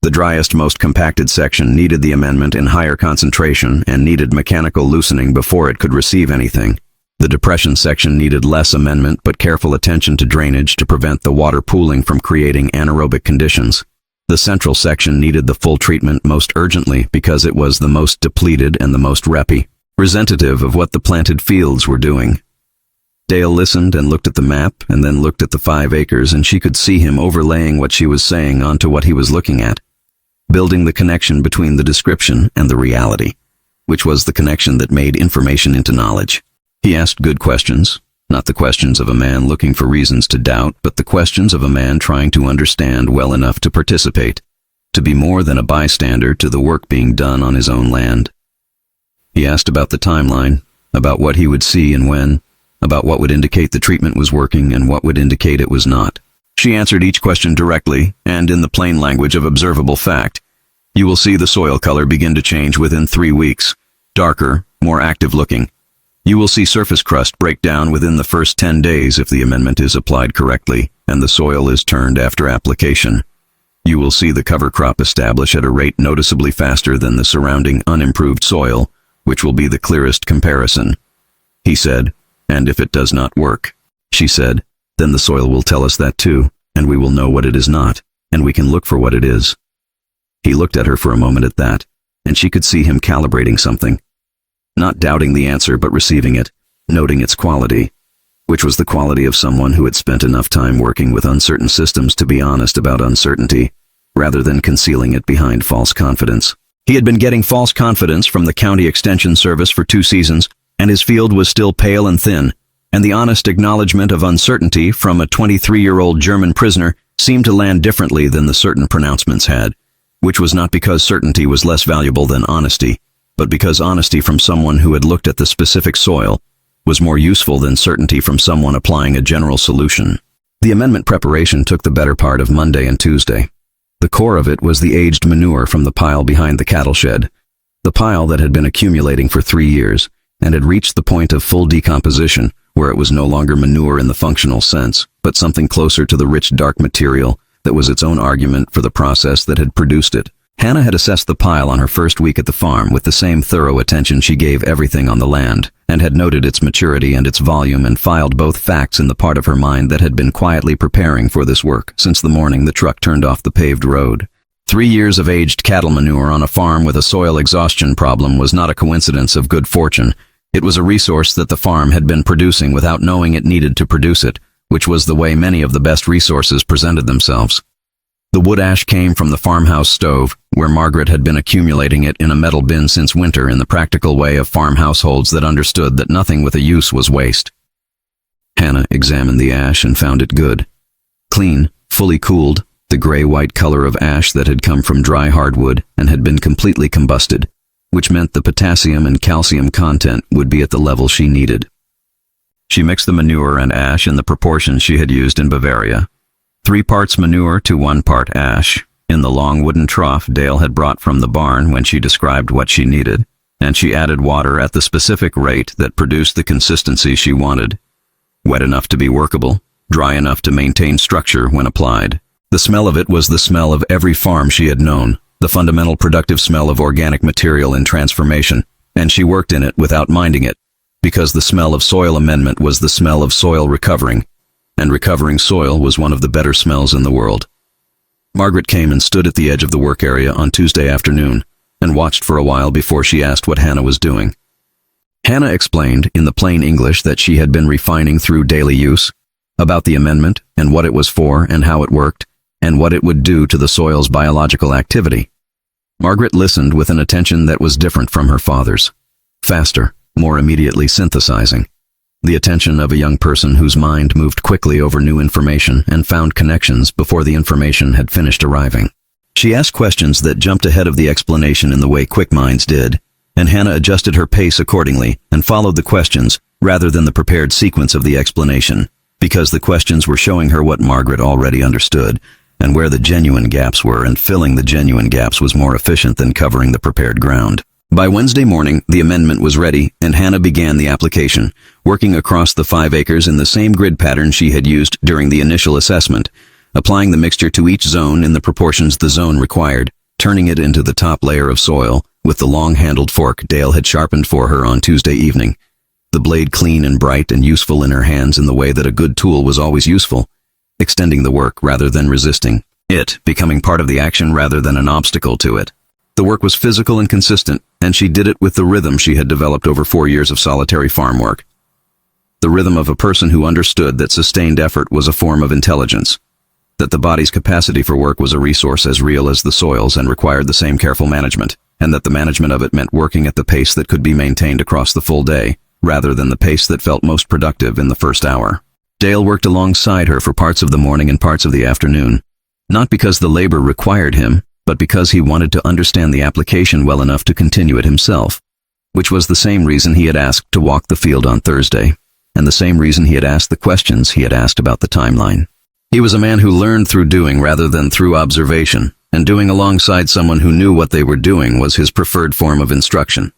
A: The driest, most compacted section needed the amendment in higher concentration and needed mechanical loosening before it could receive anything. The depression section needed less amendment but careful attention to drainage to prevent the water pooling from creating anaerobic conditions. The central section needed the full treatment most urgently because it was the most depleted and the most representative of what the planted fields were doing. Dale listened and looked at the map and then looked at the 5 acres, and she could see him overlaying what she was saying onto what he was looking at, building the connection between the description and the reality, which was the connection that made information into knowledge. He asked good questions, not the questions of a man looking for reasons to doubt, but the questions of a man trying to understand well enough to participate, to be more than a bystander to the work being done on his own land. He asked about the timeline, about what he would see and when, about what would indicate the treatment was working and what would indicate it was not. She answered each question directly and in the plain language of observable fact. You will see the soil color begin to change within 3 weeks, darker, more active looking. You will see surface crust break down within the first 10 days if the amendment is applied correctly and the soil is turned after application. You will see the cover crop establish at a rate noticeably faster than the surrounding unimproved soil, which will be the clearest comparison. He said, and if it does not work, she said, then the soil will tell us that too, and we will know what it is not, and we can look for what it is. He looked at her for a moment at that, and she could see him calibrating something. Not doubting the answer but receiving it, noting its quality, which was the quality of someone who had spent enough time working with uncertain systems to be honest about uncertainty, rather than concealing it behind false confidence. He had been getting false confidence from the County Extension Service for 2 seasons, and his field was still pale and thin, and the honest acknowledgement of uncertainty from a 23-year-old German prisoner seemed to land differently than the certain pronouncements had, which was not because certainty was less valuable than honesty, but because honesty from someone who had looked at the specific soil was more useful than certainty from someone applying a general solution. The amendment preparation took the better part of Monday and Tuesday. The core of it was the aged manure from the pile behind the cattle shed, the pile that had been accumulating for 3 years and had reached the point of full decomposition, where it was no longer manure in the functional sense, but something closer to the rich dark material that was its own argument for the process that had produced it. Hannah had assessed the pile on her first week at the farm with the same thorough attention she gave everything on the land, and had noted its maturity and its volume and filed both facts in the part of her mind that had been quietly preparing for this work since the morning the truck turned off the paved road. 3 years of aged cattle manure on a farm with a soil exhaustion problem was not a coincidence of good fortune. It was a resource that the farm had been producing without knowing it needed to produce it, which was the way many of the best resources presented themselves. The wood ash came from the farmhouse stove, where Margaret had been accumulating it in a metal bin since winter in the practical way of farm households that understood that nothing with a use was waste. Hannah examined the ash and found it good. Clean, fully cooled, the gray-white color of ash that had come from dry hardwood and had been completely combusted, which meant the potassium and calcium content would be at the level she needed. She mixed the manure and ash in the proportions she had used in Bavaria. 3 parts manure to 1 part ash, in the long wooden trough Dale had brought from the barn when she described what she needed, and she added water at the specific rate that produced the consistency she wanted. Wet enough to be workable, dry enough to maintain structure when applied. The smell of it was the smell of every farm she had known, the fundamental productive smell of organic material in transformation, and she worked in it without minding it, because the smell of soil amendment was the smell of soil recovering, and recovering soil was one of the better smells in the world. Margaret came and stood at the edge of the work area on Tuesday afternoon, and watched for a while before she asked what Hannah was doing. Hannah explained in the plain English that she had been refining through daily use, about the amendment and what it was for and how it worked, and what it would do to the soil's biological activity. Margaret listened with an attention that was different from her father's. Faster, more immediately synthesizing. The attention of a young person whose mind moved quickly over new information and found connections before the information had finished arriving. She asked questions that jumped ahead of the explanation in the way quick minds did, and Hannah adjusted her pace accordingly and followed the questions rather than the prepared sequence of the explanation, because the questions were showing her what Margaret already understood and where the genuine gaps were, and filling the genuine gaps was more efficient than covering the prepared ground. By Wednesday morning, the amendment was ready, and Hannah began the application, working across the 5 acres in the same grid pattern she had used during the initial assessment, applying the mixture to each zone in the proportions the zone required, turning it into the top layer of soil with the long-handled fork Dale had sharpened for her on Tuesday evening, the blade clean and bright and useful in her hands in the way that a good tool was always useful, extending the work rather than resisting it, becoming part of the action rather than an obstacle to it. The work was physical and consistent, and she did it with the rhythm she had developed over 4 years of solitary farm work. The rhythm of a person who understood that sustained effort was a form of intelligence, that the body's capacity for work was a resource as real as the soil's and required the same careful management, and that the management of it meant working at the pace that could be maintained across the full day, rather than the pace that felt most productive in the first hour. Dale worked alongside her for parts of the morning and parts of the afternoon, not because the labor required him, but because he wanted to understand the application well enough to continue it himself, which was the same reason he had asked to walk the field on Thursday, and the same reason he had asked the questions he had asked about the timeline. He was a man who learned through doing rather than through observation, and doing alongside someone who knew what they were doing was his preferred form of instruction.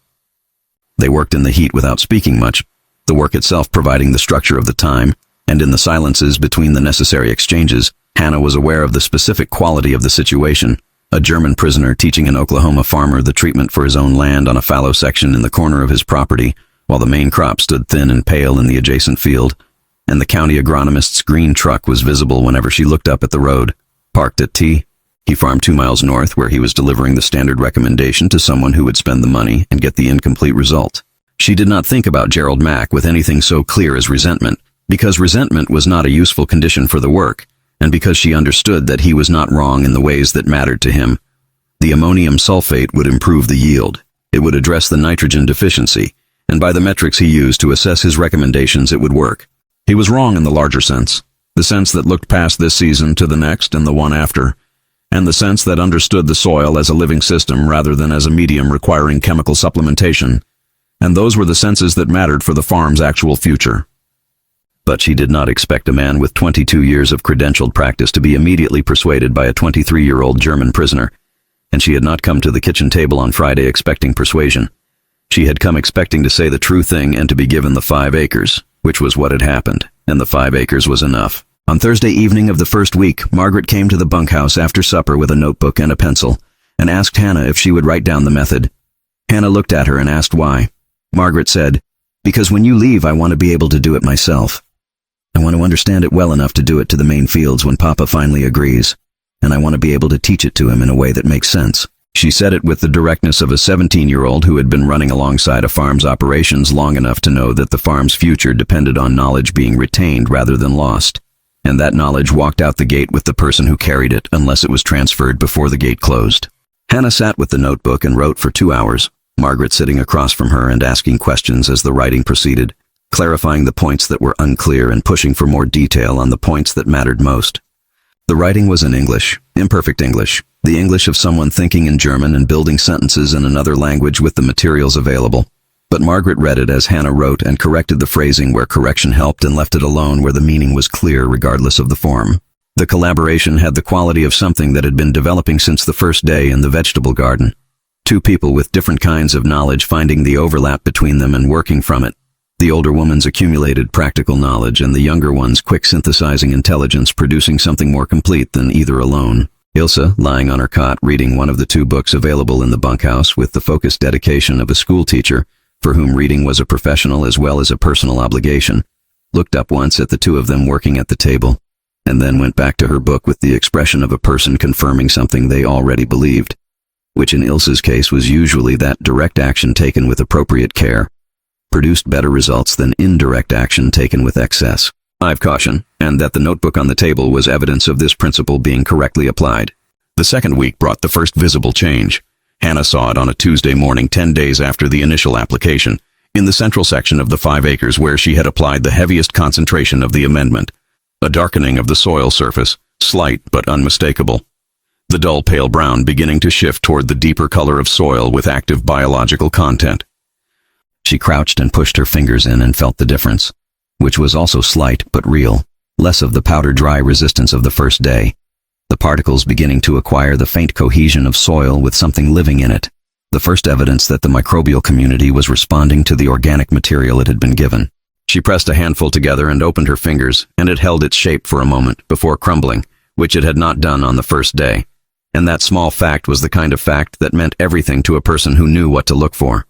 A: They worked in the heat without speaking much, the work itself providing the structure of the time, and in the silences between the necessary exchanges, Hannah was aware of the specific quality of the situation. A German prisoner teaching an Oklahoma farmer the treatment for his own land on a fallow section in the corner of his property, while the main crop stood thin and pale in the adjacent field, and the county agronomist's green truck was visible whenever she looked up at the road. Parked at T. He farmed 2 miles north, where he was delivering the standard recommendation to someone who would spend the money and get the incomplete result. She did not think about Gerald Mack with anything so clear as resentment, because resentment was not a useful condition for the work, and because she understood that he was not wrong in the ways that mattered to him. The ammonium sulfate would improve the yield. It would address the nitrogen deficiency, and by the metrics he used to assess his recommendations it would work. He was wrong in the larger sense, the sense that looked past this season to the next and the one after, and the sense that understood the soil as a living system rather than as a medium requiring chemical supplementation, and those were the senses that mattered for the farm's actual future. But she did not expect a man with 22 years of credentialed practice to be immediately persuaded by a 23-year-old German prisoner, and she had not come to the kitchen table on Friday expecting persuasion. She had come expecting to say the true thing and to be given the 5 acres, which was what had happened, and the 5 acres was enough. On Thursday evening of the first week, Margaret came to the bunkhouse after supper with a notebook and a pencil, and asked Hannah if she would write down the method. Hannah looked at her and asked why. Margaret said, "Because when you leave I want to be able to do it myself. I want to understand it well enough to do it to the main fields when Papa finally agrees, and I want to be able to teach it to him in a way that makes sense." She said it with the directness of a 17-year-old who had been running alongside a farm's operations long enough to know that the farm's future depended on knowledge being retained rather than lost, and that knowledge walked out the gate with the person who carried it unless it was transferred before the gate closed. Hannah sat with the notebook and wrote for 2 hours, Margaret sitting across from her and asking questions as the writing proceeded, clarifying the points that were unclear and pushing for more detail on the points that mattered most. The writing was in English, imperfect English, the English of someone thinking in German and building sentences in another language with the materials available. But Margaret read it as Hannah wrote and corrected the phrasing where correction helped and left it alone where the meaning was clear regardless of the form. The collaboration had the quality of something that had been developing since the first day in the vegetable garden. 2 people with different kinds of knowledge finding the overlap between them and working from it. The older woman's accumulated practical knowledge and the younger one's quick synthesizing intelligence producing something more complete than either alone. Ilse, lying on her cot reading one of the 2 books available in the bunkhouse with the focused dedication of a schoolteacher, for whom reading was a professional as well as a personal obligation, looked up once at the 2 of them working at the table, and then went back to her book with the expression of a person confirming something they already believed, which in Ilse's case was usually that direct action taken with appropriate care produced better results than indirect action taken with excess. I've cautioned, and that the notebook on the table was evidence of this principle being correctly applied. The second week brought the first visible change. Hannah saw it on a Tuesday morning 10 days after the initial application, in the central section of the 5 acres where she had applied the heaviest concentration of the amendment. A darkening of the soil surface, slight but unmistakable. The dull pale brown beginning to shift toward the deeper color of soil with active biological content. She crouched and pushed her fingers in and felt the difference, which was also slight but real, less of the powder-dry resistance of the first day, the particles beginning to acquire the faint cohesion of soil with something living in it, the first evidence that the microbial community was responding to the organic material it had been given. She pressed a handful together and opened her fingers, and it held its shape for a moment before crumbling, which it had not done on the first day. And that small fact was the kind of fact that meant everything to a person who knew what to look for.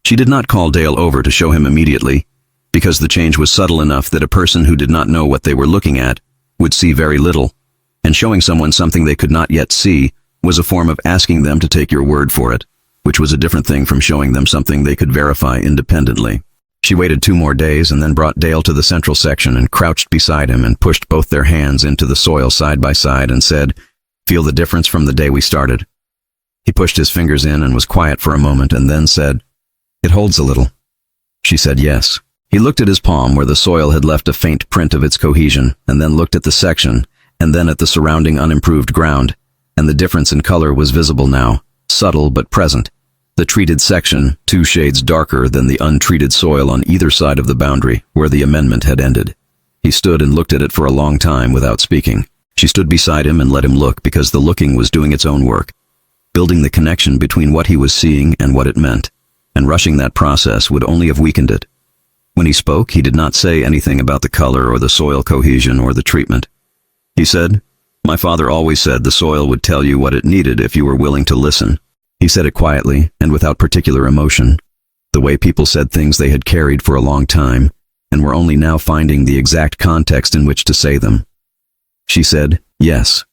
A: She did not call Dale over to show him immediately, because the change was subtle enough that a person who did not know what they were looking at would see very little, and showing someone something they could not yet see was a form of asking them to take your word for it, which was a different thing from showing them something they could verify independently. She waited 2 more days and then brought Dale to the central section and crouched beside him and pushed both their hands into the soil side by side and said, "Feel the difference from the day we started?" He pushed his fingers in and was quiet for a moment and then said, "It holds a little." She said yes. He looked at his palm where the soil had left a faint print of its cohesion, and then looked at the section, and then at the surrounding unimproved ground, and the difference in color was visible now, subtle but present. The treated section, 2 shades darker than the untreated soil on either side of the boundary where the amendment had ended. He stood and looked at it for a long time without speaking. She stood beside him and let him look because the looking was doing its own work, building the connection between what he was seeing and what it meant, and rushing that process would only have weakened it. When he spoke, he did not say anything about the color or the soil cohesion or the treatment. He said, "My father always said the soil would tell you what it needed if you were willing to listen." He said it quietly and without particular emotion, the way people said things they had carried for a long time and were only now finding the exact context in which to say them. She said, "Yes."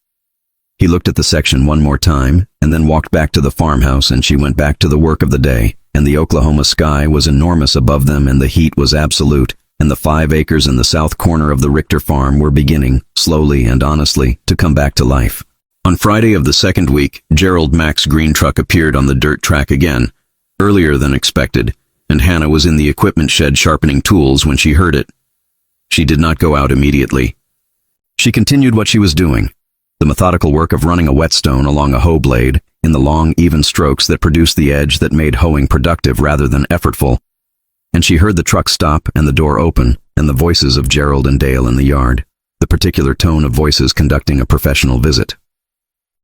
A: He looked at the section 1 more time and then walked back to the farmhouse, and she went back to the work of the day, and the Oklahoma sky was enormous above them and the heat was absolute, and the 5 acres in the south corner of the Richter farm were beginning, slowly and honestly, to come back to life. On Friday of the 2nd week, Gerald Mack's green truck appeared on the dirt track again, earlier than expected, and Hannah was in the equipment shed sharpening tools when she heard it. She did not go out immediately. She continued what she was doing, the methodical work of running a whetstone along a hoe blade in the long, even strokes that produced the edge that made hoeing productive rather than effortful, and she heard the truck stop and the door open and the voices of Gerald and Dale in the yard, the particular tone of voices conducting a professional visit.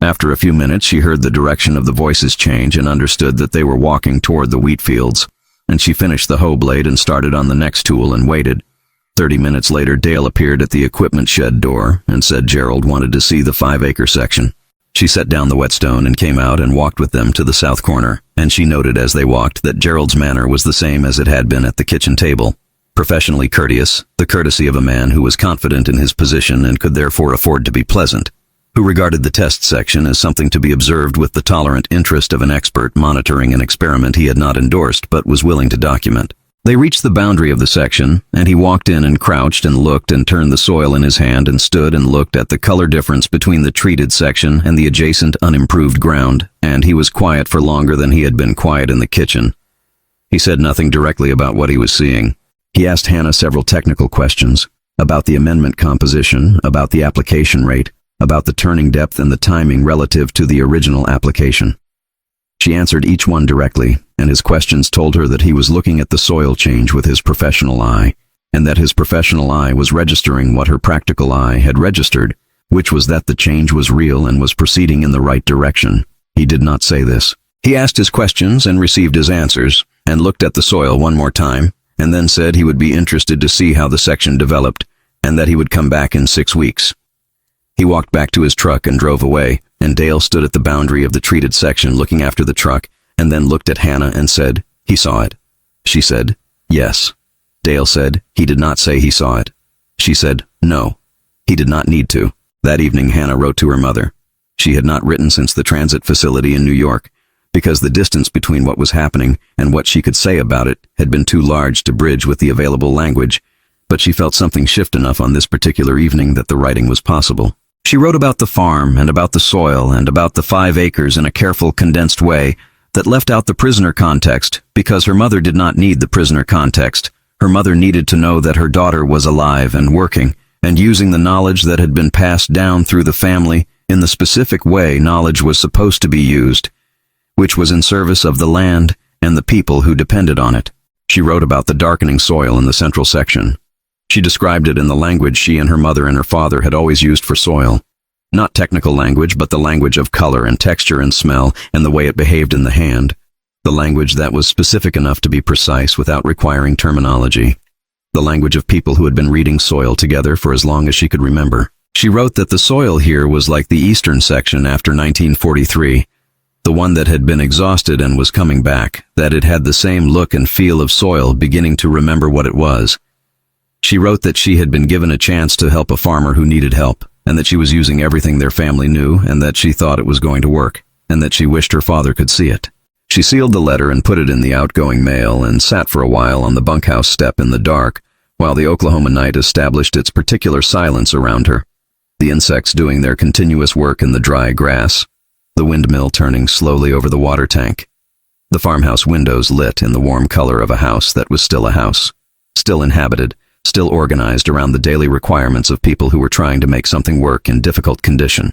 A: After a few minutes, she heard the direction of the voices change and understood that they were walking toward the wheat fields, and she finished the hoe blade and started on the next tool and waited. 30 minutes later, Dale appeared at the equipment shed door and said Gerald wanted to see the 5-acre section. She set down the whetstone and came out and walked with them to the south corner, and she noted as they walked that Gerald's manner was the same as it had been at the kitchen table. Professionally courteous, the courtesy of a man who was confident in his position and could therefore afford to be pleasant, who regarded the test section as something to be observed with the tolerant interest of an expert monitoring an experiment he had not endorsed but was willing to document. They reached the boundary of the section, and he walked in and crouched and looked and turned the soil in his hand and stood and looked at the color difference between the treated section and the adjacent unimproved ground, and he was quiet for longer than he had been quiet in the kitchen. He said nothing directly about what he was seeing. He asked Hannah several technical questions, about the amendment composition, about the application rate, about the turning depth and the timing relative to the original application. She answered each one directly, and his questions told her that he was looking at the soil change with his professional eye, and that his professional eye was registering what her practical eye had registered, which was that the change was real and was proceeding in the right direction. He did not say this. He asked his questions and received his answers, and looked at the soil 1 more time, and then said he would be interested to see how the section developed, and that he would come back in 6 weeks. He walked back to his truck and drove away, and Dale stood at the boundary of the treated section looking after the truck, and then looked at Hannah and said, "He saw it." She said, "Yes." Dale said, "He did not say he saw it." She said, "No. He did not need to." That evening, Hannah wrote to her mother. She had not written since the transit facility in New York, because the distance between what was happening and what she could say about it had been too large to bridge with the available language, but she felt something shift enough on this particular evening that the writing was possible. She wrote about the farm and about the soil and about the 5 acres in a careful, condensed way that left out the prisoner context because her mother did not need the prisoner context. Her mother needed to know that her daughter was alive and working and using the knowledge that had been passed down through the family in the specific way knowledge was supposed to be used, which was in service of the land and the people who depended on it. She wrote about the darkening soil in the central section. She described it in the language she and her mother and her father had always used for soil. Not technical language, but the language of color and texture and smell and the way it behaved in the hand. The language that was specific enough to be precise without requiring terminology. The language of people who had been reading soil together for as long as she could remember. She wrote that the soil here was like the eastern section after 1943, the one that had been exhausted and was coming back, that it had the same look and feel of soil beginning to remember what it was. She wrote that she had been given a chance to help a farmer who needed help, and that she was using everything their family knew, and that she thought it was going to work, and that she wished her father could see it. She sealed the letter and put it in the outgoing mail and sat for a while on the bunkhouse step in the dark, while the Oklahoma night established its particular silence around her. The insects doing their continuous work in the dry grass, the windmill turning slowly over the water tank, the farmhouse windows lit in the warm color of a house that was still a house, still inhabited, still organized around the daily requirements of people who were trying to make something work in difficult condition.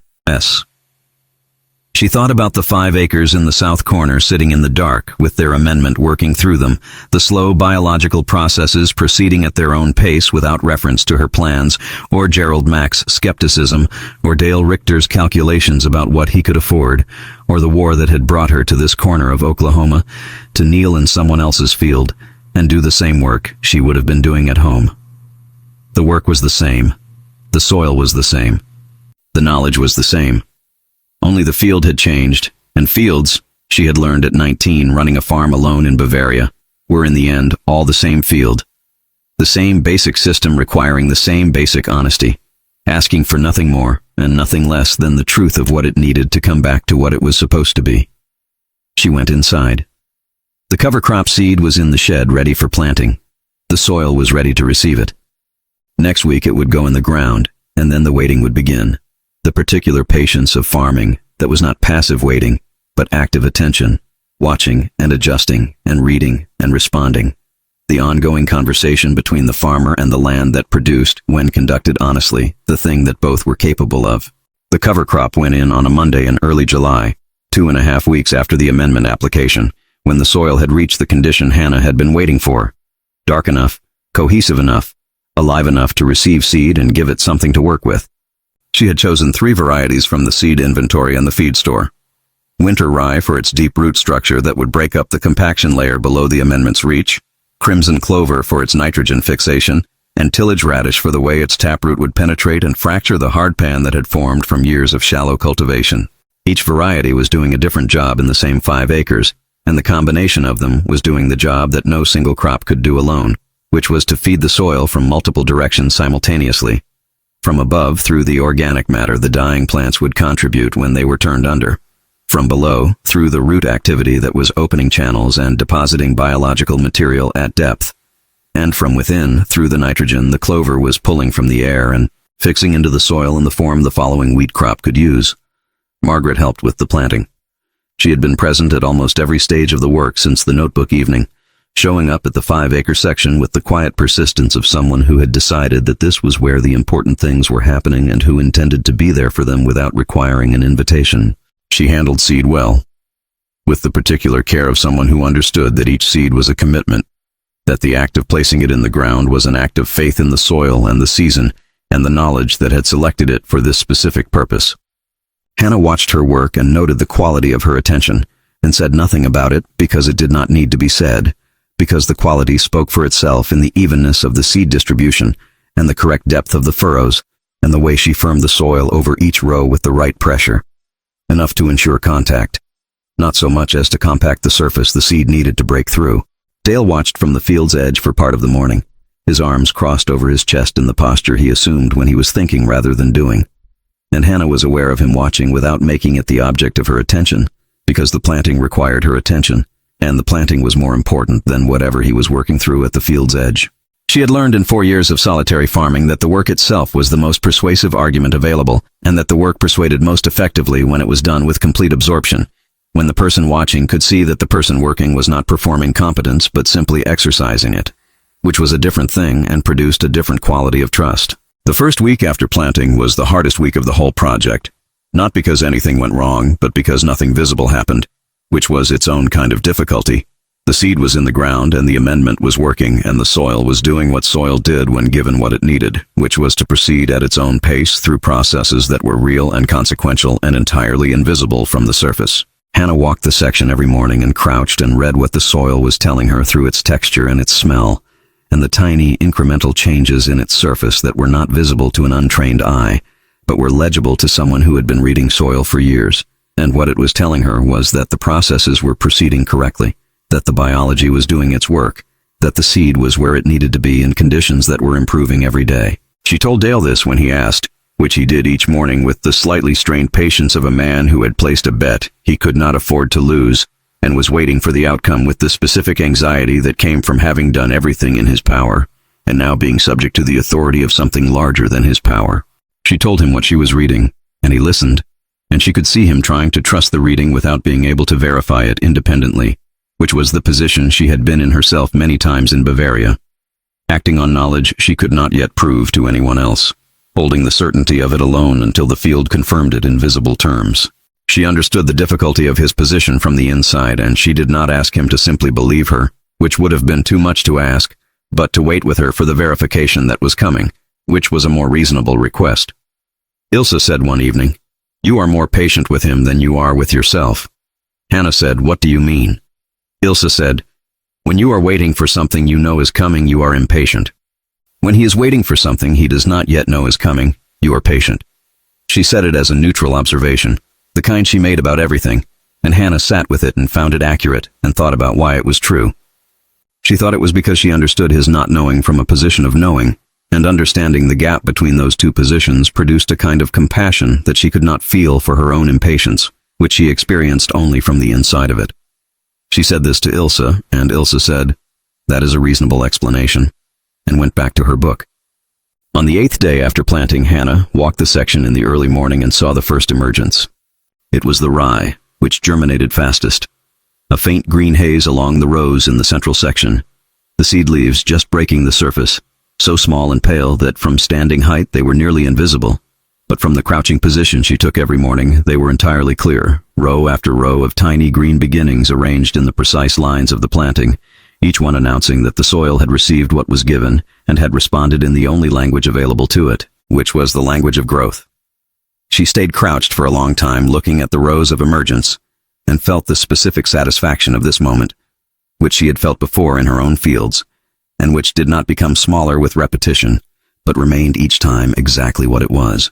A: She thought about the 5 acres in the south corner sitting in the dark, with their amendment working through them, the slow biological processes proceeding at their own pace without reference to her plans, or Gerald Mack's skepticism, or Dale Richter's calculations about what he could afford, or the war that had brought her to this corner of Oklahoma, to kneel in someone else's field, and do the same work she would have been doing at home. The work was the same. The soil was the same. The knowledge was the same. Only the field had changed, and fields, she had learned at 19 running a farm alone in Bavaria, were in the end all the same field. The same basic system requiring the same basic honesty, asking for nothing more and nothing less than the truth of what it needed to come back to what it was supposed to be. She went inside. The cover crop seed was in the shed ready for planting. The soil was ready to receive it. Next week it would go in the ground, and then the waiting would begin. The particular patience of farming that was not passive waiting, but active attention, watching and adjusting and reading and responding. The ongoing conversation between the farmer and the land that produced, when conducted honestly, the thing that both were capable of. The cover crop went in on a Monday in early July, 2.5 weeks after the amendment application, when the soil had reached the condition Hannah had been waiting for. Dark enough, cohesive enough, alive enough to receive seed and give it something to work with. She had chosen 3 varieties from the seed inventory in the feed store. Winter rye for its deep root structure that would break up the compaction layer below the amendment's reach, crimson clover for its nitrogen fixation, and tillage radish for the way its taproot would penetrate and fracture the hard pan that had formed from years of shallow cultivation. Each variety was doing a different job in the same 5 acres, and the combination of them was doing the job that no single crop could do alone, which was to feed the soil from multiple directions simultaneously. From above, through the organic matter the dying plants would contribute when they were turned under. From below, through the root activity that was opening channels and depositing biological material at depth. And from within, through the nitrogen the clover was pulling from the air and fixing into the soil in the form the following wheat crop could use. Margaret helped with the planting. She had been present at almost every stage of the work since the notebook evening, showing up at the 5-acre section with the quiet persistence of someone who had decided that this was where the important things were happening and who intended to be there for them without requiring an invitation. She handled seed well, with the particular care of someone who understood that each seed was a commitment, that the act of placing it in the ground was an act of faith in the soil and the season and the knowledge that had selected it for this specific purpose. Hannah watched her work and noted the quality of her attention, and said nothing about it because it did not need to be said, because the quality spoke for itself in the evenness of the seed distribution and the correct depth of the furrows and the way she firmed the soil over each row with the right pressure. Enough to ensure contact, not so much as to compact the surface the seed needed to break through. Dale watched from the field's edge for part of the morning, his arms crossed over his chest in the posture he assumed when he was thinking rather than doing. And Hannah was aware of him watching without making it the object of her attention, because the planting required her attention, and the planting was more important than whatever he was working through at the field's edge. She had learned in 4 years of solitary farming that the work itself was the most persuasive argument available, and that the work persuaded most effectively when it was done with complete absorption, when the person watching could see that the person working was not performing competence but simply exercising it, which was a different thing and produced a different quality of trust. The first week after planting was the hardest week of the whole project, not because anything went wrong, but because nothing visible happened, which was its own kind of difficulty. The seed was in the ground and the amendment was working, and the soil was doing what soil did when given what it needed, which was to proceed at its own pace through processes that were real and consequential and entirely invisible from the surface. Hannah walked the section every morning and crouched and read what the soil was telling her through its texture and its smell, and the tiny incremental changes in its surface that were not visible to an untrained eye, but were legible to someone who had been reading soil for years. And what it was telling her was that the processes were proceeding correctly, that the biology was doing its work, that the seed was where it needed to be in conditions that were improving every day. She told Dale this when he asked, which he did each morning with the slightly strained patience of a man who had placed a bet he could not afford to lose, and was waiting for the outcome with the specific anxiety that came from having done everything in his power, and now being subject to the authority of something larger than his power. She told him what she was reading, and he listened, and she could see him trying to trust the reading without being able to verify it independently, which was the position she had been in herself many times in Bavaria, acting on knowledge she could not yet prove to anyone else, holding the certainty of it alone until the field confirmed it in visible terms. She understood the difficulty of his position from the inside, and she did not ask him to simply believe her, which would have been too much to ask, but to wait with her for the verification that was coming, which was a more reasonable request. Ilse said one evening, "You are more patient with him than you are with yourself." Hannah said, "What do you mean?" Ilse said, "When you are waiting for something you know is coming, you are impatient. When he is waiting for something he does not yet know is coming, you are patient." She said it as a neutral observation, the kind she made about everything, and Hannah sat with it and found it accurate and thought about why it was true. She thought it was because she understood his not knowing from a position of knowing, and understanding the gap between those two positions produced a kind of compassion that she could not feel for her own impatience, which she experienced only from the inside of it. She said this to Ilse, and Ilse said, "That is a reasonable explanation," and went back to her book. On the 8th day after planting, Hannah walked the section in the early morning and saw the first emergence. It was the rye, which germinated fastest. A faint green haze along the rows in the central section, the seed leaves just breaking the surface, so small and pale that from standing height they were nearly invisible, but from the crouching position she took every morning they were entirely clear, row after row of tiny green beginnings arranged in the precise lines of the planting, each one announcing that the soil had received what was given and had responded in the only language available to it, which was the language of growth. She stayed crouched for a long time looking at the rows of emergence, and felt the specific satisfaction of this moment, which she had felt before in her own fields, and which did not become smaller with repetition, but remained each time exactly what it was.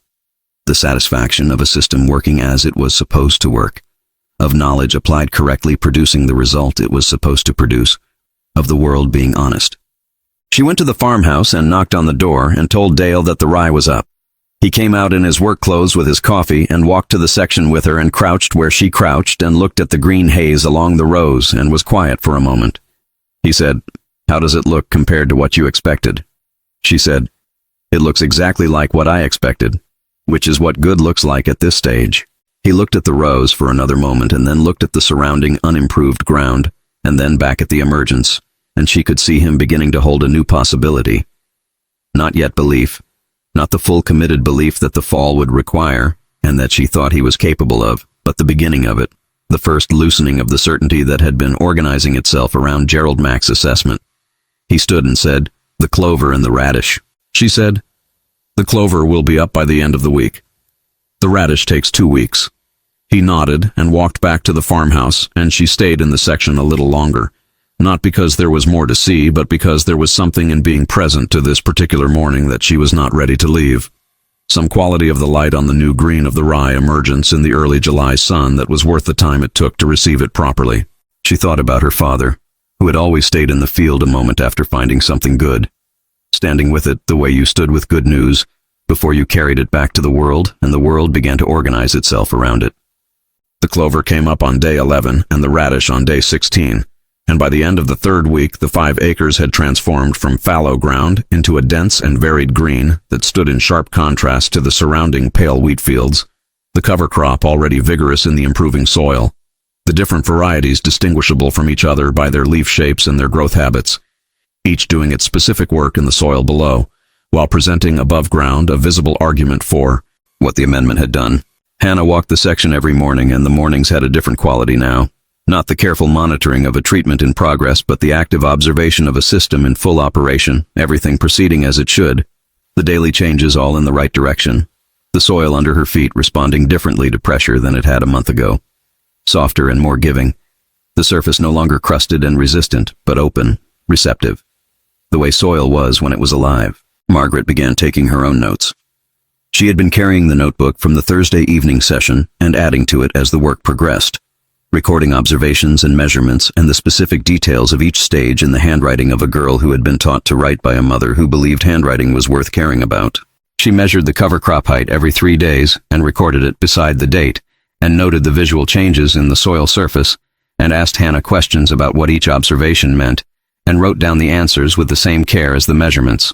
A: The satisfaction of a system working as it was supposed to work, of knowledge applied correctly producing the result it was supposed to produce, of the world being honest. She went to the farmhouse and knocked on the door and told Dale that the rye was up. He came out in his work clothes with his coffee and walked to the section with her and crouched where she crouched and looked at the green haze along the rows and was quiet for a moment. He said, "How does it look compared to what you expected?" She said, "It looks exactly like what I expected, which is what good looks like at this stage." He looked at the rows for another moment and then looked at the surrounding unimproved ground and then back at the emergence, and she could see him beginning to hold a new possibility. Not yet belief, not the full committed belief that the fall would require and that she thought he was capable of, but the beginning of it, the first loosening of the certainty that had been organizing itself around Gerald Mack's assessment. He stood and said, "The clover and the radish." She said, "The clover will be up by the end of the week. The radish takes 2 weeks." He nodded and walked back to the farmhouse, and she stayed in the section a little longer, not because there was more to see, but because there was something in being present to this particular morning that she was not ready to leave. Some quality of the light on the new green of the rye emergence in the early July sun that was worth the time it took to receive it properly. She thought about her father, who had always stayed in the field a moment after finding something good, standing with it the way you stood with good news, before you carried it back to the world and the world began to organize itself around it. The clover came up on day 11 and the radish on day 16. And by the end of the 3rd week, the 5 acres had transformed from fallow ground into a dense and varied green that stood in sharp contrast to the surrounding pale wheat fields, the cover crop already vigorous in the improving soil, the different varieties distinguishable from each other by their leaf shapes and their growth habits, each doing its specific work in the soil below, while presenting above ground a visible argument for what the amendment had done. Hannah walked the section every morning, and the mornings had a different quality now. Not the careful monitoring of a treatment in progress, but the active observation of a system in full operation, everything proceeding as it should. The daily changes all in the right direction. The soil under her feet responding differently to pressure than it had a month ago. Softer and more giving. The surface no longer crusted and resistant, but open, receptive. The way soil was when it was alive. Margaret began taking her own notes. She had been carrying the notebook from the Thursday evening session and adding to it as the work progressed, recording observations and measurements and the specific details of each stage in the handwriting of a girl who had been taught to write by a mother who believed handwriting was worth caring about. She measured the cover crop height every 3 days and recorded it beside the date, and noted the visual changes in the soil surface, and asked Hannah questions about what each observation meant, and wrote down the answers with the same care as the measurements.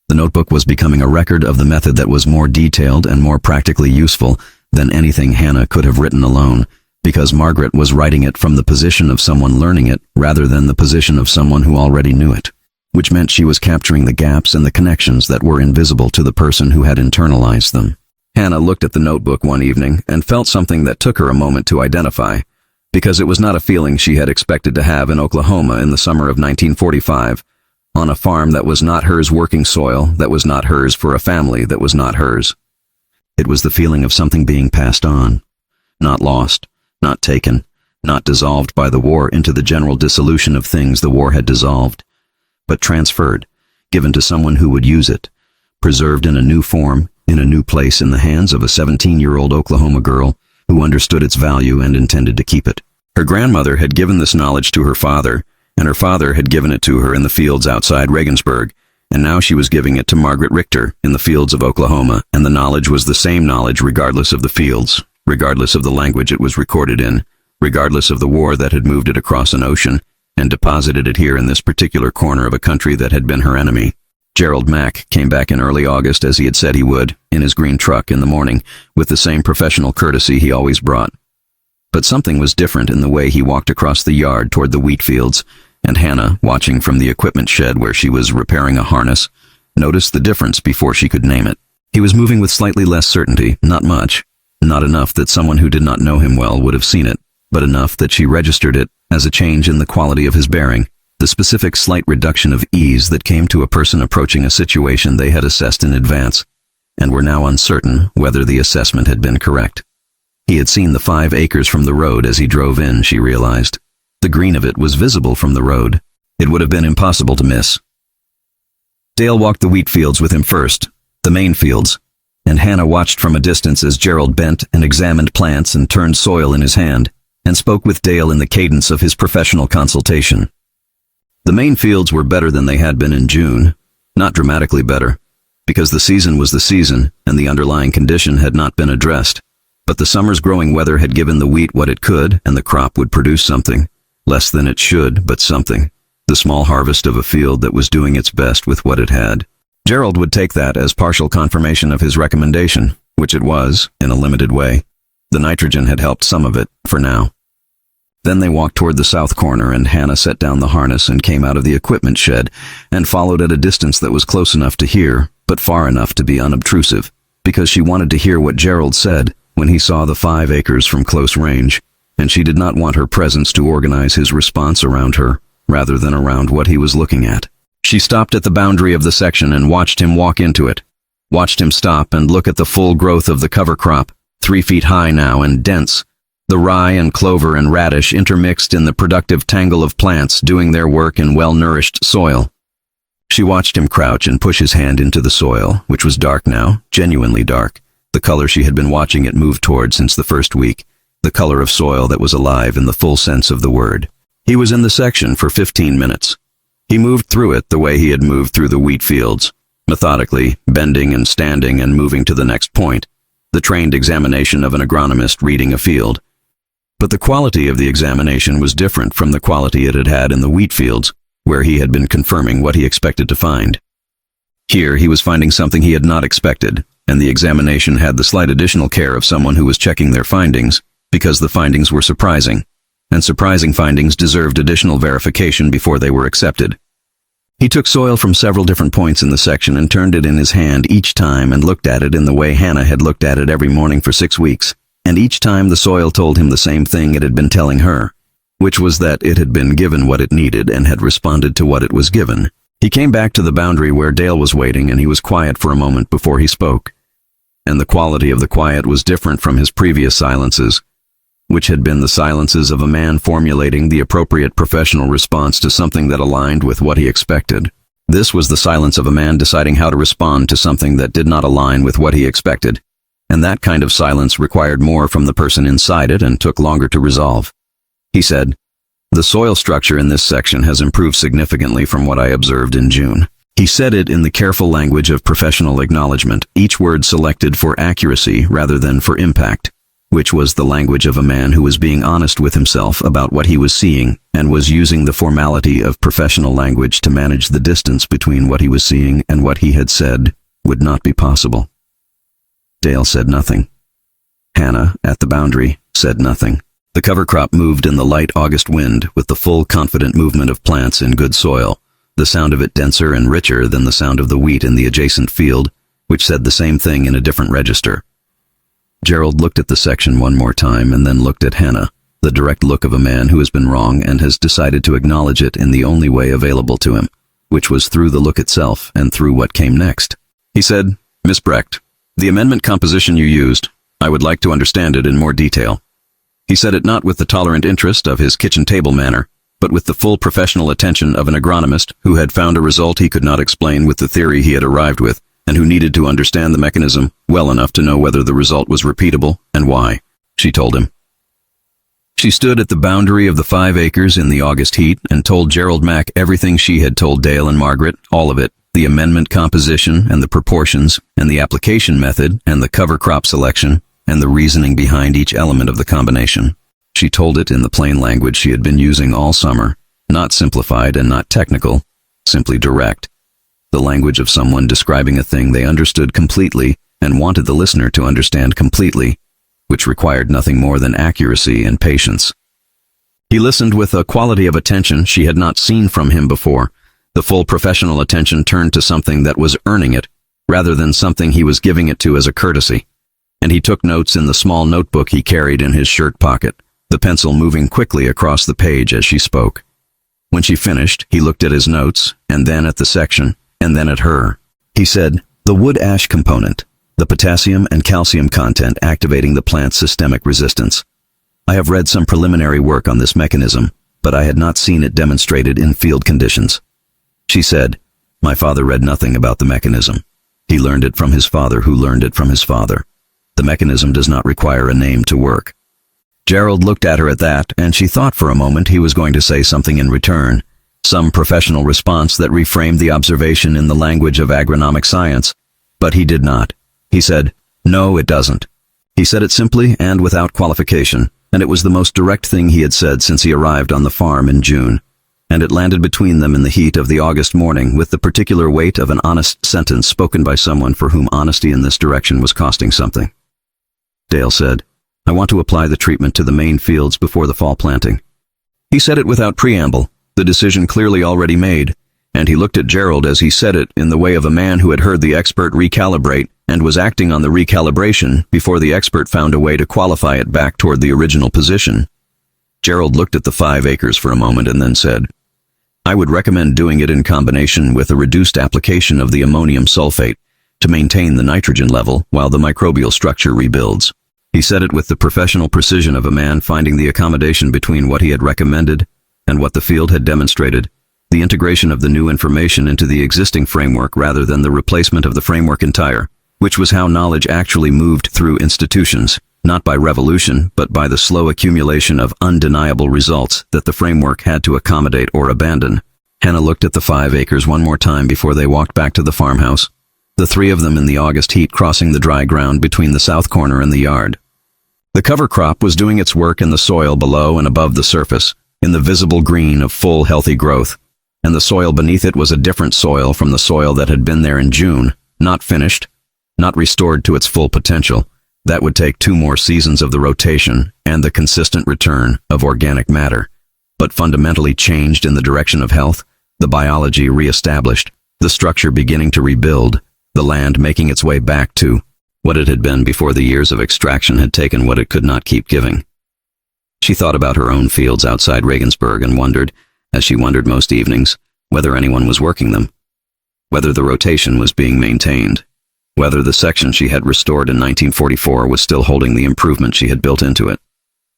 A: The notebook was becoming a record of the method that was more detailed and more practically useful than anything Hannah could have written alone, because Margaret was writing it from the position of someone learning it rather than the position of someone who already knew it, which meant she was capturing the gaps and the connections that were invisible to the person who had internalized them. Hannah looked at the notebook one evening and felt something that took her a moment to identify, because it was not a feeling she had expected to have in Oklahoma in the summer of 1945, on a farm that was not hers, working soil that was not hers, for a family that was not hers. It was the feeling of something being passed on, not lost, not taken, not dissolved by the war into the general dissolution of things the war had dissolved, but transferred, given to someone who would use it, preserved in a new form, in a new place in the hands of a 17-year-old Oklahoma girl who understood its value and intended to keep it. Her grandmother had given this knowledge to her father, and her father had given it to her in the fields outside Regensburg, and now she was giving it to Margaret Richter in the fields of Oklahoma, and the knowledge was the same knowledge regardless of the fields, regardless of the language it was recorded in, regardless of the war that had moved it across an ocean and deposited it here in this particular corner of a country that had been her enemy. Gerald Mack came back in early August as he had said he would, in his green truck in the morning, with the same professional courtesy he always brought. But something was different in the way he walked across the yard toward the wheat fields, and Hannah, watching from the equipment shed where she was repairing a harness, noticed the difference before she could name it. He was moving with slightly less certainty, not much, not enough that someone who did not know him well would have seen it, but enough that she registered it as a change in the quality of his bearing, the specific slight reduction of ease that came to a person approaching a situation they had assessed in advance, and were now uncertain whether the assessment had been correct. He had seen the 5 acres from the road as he drove in, she realized. The green of it was visible from the road. It would have been impossible to miss. Dale walked the wheat fields with him first, the main fields, and Hannah watched from a distance as Gerald bent and examined plants and turned soil in his hand, and spoke with Dale in the cadence of his professional consultation. The main fields were better than they had been in June, not dramatically better, because the season was the season and the underlying condition had not been addressed, but the summer's growing weather had given the wheat what it could, and the crop would produce something. Less than it should, but something. The small harvest of a field that was doing its best with what it had. Gerald would take that as partial confirmation of his recommendation, which it was, in a limited way. The nitrogen had helped some of it, for now. Then they walked toward the south corner, and Hannah set down the harness and came out of the equipment shed, and followed at a distance that was close enough to hear, but far enough to be unobtrusive, because she wanted to hear what Gerald said when he saw the 5 acres from close range, and she did not want her presence to organize his response around her, rather than around what he was looking at. She stopped at the boundary of the section and watched him walk into it, watched him stop and look at the full growth of the cover crop, 3 feet high now and dense, the rye and clover and radish intermixed in the productive tangle of plants doing their work in well-nourished soil. She watched him crouch and push his hand into the soil, which was dark now, genuinely dark, the color she had been watching it move toward since the first week, the color of soil that was alive in the full sense of the word. He was in the section for 15 minutes. He moved through it the way he had moved through the wheat fields, methodically, bending and standing and moving to the next point, the trained examination of an agronomist reading a field. But the quality of the examination was different from the quality it had had in the wheat fields, where he had been confirming what he expected to find. Here he was finding something he had not expected, and the examination had the slight additional care of someone who was checking their findings, because the findings were surprising, and surprising findings deserved additional verification before they were accepted. He took soil from several different points in the section and turned it in his hand each time and looked at it in the way Hannah had looked at it every morning for 6 weeks, and each time the soil told him the same thing it had been telling her. which was that it had been given what it needed and had responded to what it was given. He came back to the boundary where Dale was waiting, and he was quiet for a moment before he spoke. And the quality of the quiet was different from his previous silences, which had been the silences of a man formulating the appropriate professional response to something that aligned with what he expected. This was the silence of a man deciding how to respond to something that did not align with what he expected, and that kind of silence required more from the person inside it and took longer to resolve. He said, "The soil structure in this section has improved significantly from what I observed in June." He said it in the careful language of professional acknowledgement, each word selected for accuracy rather than for impact, which was the language of a man who was being honest with himself about what he was seeing and was using the formality of professional language to manage the distance between what he was seeing and what he had said would not be possible. Dale said nothing. Hannah, at the boundary, said nothing. The cover crop moved in the light August wind with the full, confident movement of plants in good soil, the sound of it denser and richer than the sound of the wheat in the adjacent field, which said the same thing in a different register. Gerald looked at the section one more time and then looked at Hannah, the direct look of a man who has been wrong and has decided to acknowledge it in the only way available to him, which was through the look itself and through what came next. He said, "Miss Brecht, the amendment composition you used, I would like to understand it in more detail." He said it not with the tolerant interest of his kitchen table manner, but with the full professional attention of an agronomist who had found a result he could not explain with the theory he had arrived with, and who needed to understand the mechanism well enough to know whether the result was repeatable and why. She told him. She stood at the boundary of the 5 acres in the August heat and told Gerald Mack everything she had told Dale and Margaret, all of it, the amendment composition and the proportions and the application method and the cover crop selection and the reasoning behind each element of the combination. She told it in the plain language she had been using all summer, not simplified and not technical, simply direct. The language of someone describing a thing they understood completely and wanted the listener to understand completely, which required nothing more than accuracy and patience. He listened with a quality of attention she had not seen from him before. The full professional attention turned to something that was earning it, rather than something he was giving it to as a courtesy. And he took notes in the small notebook he carried in his shirt pocket, the pencil moving quickly across the page as she spoke. When she finished, he looked at his notes, and then at the section, and then at her. He said, "The wood ash component, the potassium and calcium content activating the plant's systemic resistance. I have read some preliminary work on this mechanism, but I had not seen it demonstrated in field conditions." She said, "My father read nothing about the mechanism. He learned it from his father who learned it from his father. The mechanism does not require a name to work." Gerald looked at her at that, and she thought for a moment he was going to say something in return, some professional response that reframed the observation in the language of agronomic science, but he did not. He said, "No, it doesn't." He said it simply and without qualification, and it was the most direct thing he had said since he arrived on the farm in June, and it landed between them in the heat of the August morning with the particular weight of an honest sentence spoken by someone for whom honesty in this direction was costing something. Dale said, "I want to apply the treatment to the main fields before the fall planting." He said it without preamble, the decision clearly already made, and he looked at Gerald as he said it in the way of a man who had heard the expert recalibrate and was acting on the recalibration before the expert found a way to qualify it back toward the original position. Gerald looked at the 5 acres for a moment and then said, "I would recommend doing it in combination with a reduced application of the ammonium sulfate to maintain the nitrogen level while the microbial structure rebuilds." He said it with the professional precision of a man finding the accommodation between what he had recommended and what the field had demonstrated, the integration of the new information into the existing framework rather than the replacement of the framework entire, which was how knowledge actually moved through institutions, not by revolution, but by the slow accumulation of undeniable results that the framework had to accommodate or abandon. Hannah looked at the 5 acres one more time before they walked back to the farmhouse, the 3 of them in the August heat crossing the dry ground between the south corner and the yard. The cover crop was doing its work in the soil below and above the surface, in the visible green of full, healthy growth, and the soil beneath it was a different soil from the soil that had been there in June, not finished, not restored to its full potential. That would take 2 more seasons of the rotation and the consistent return of organic matter, but fundamentally changed in the direction of health, the biology reestablished, the structure beginning to rebuild, the land making its way back to what it had been before the years of extraction had taken what it could not keep giving. She thought about her own fields outside Regensburg and wondered, as she wondered most evenings, whether anyone was working them, whether the rotation was being maintained, whether the section she had restored in 1944 was still holding the improvement she had built into it.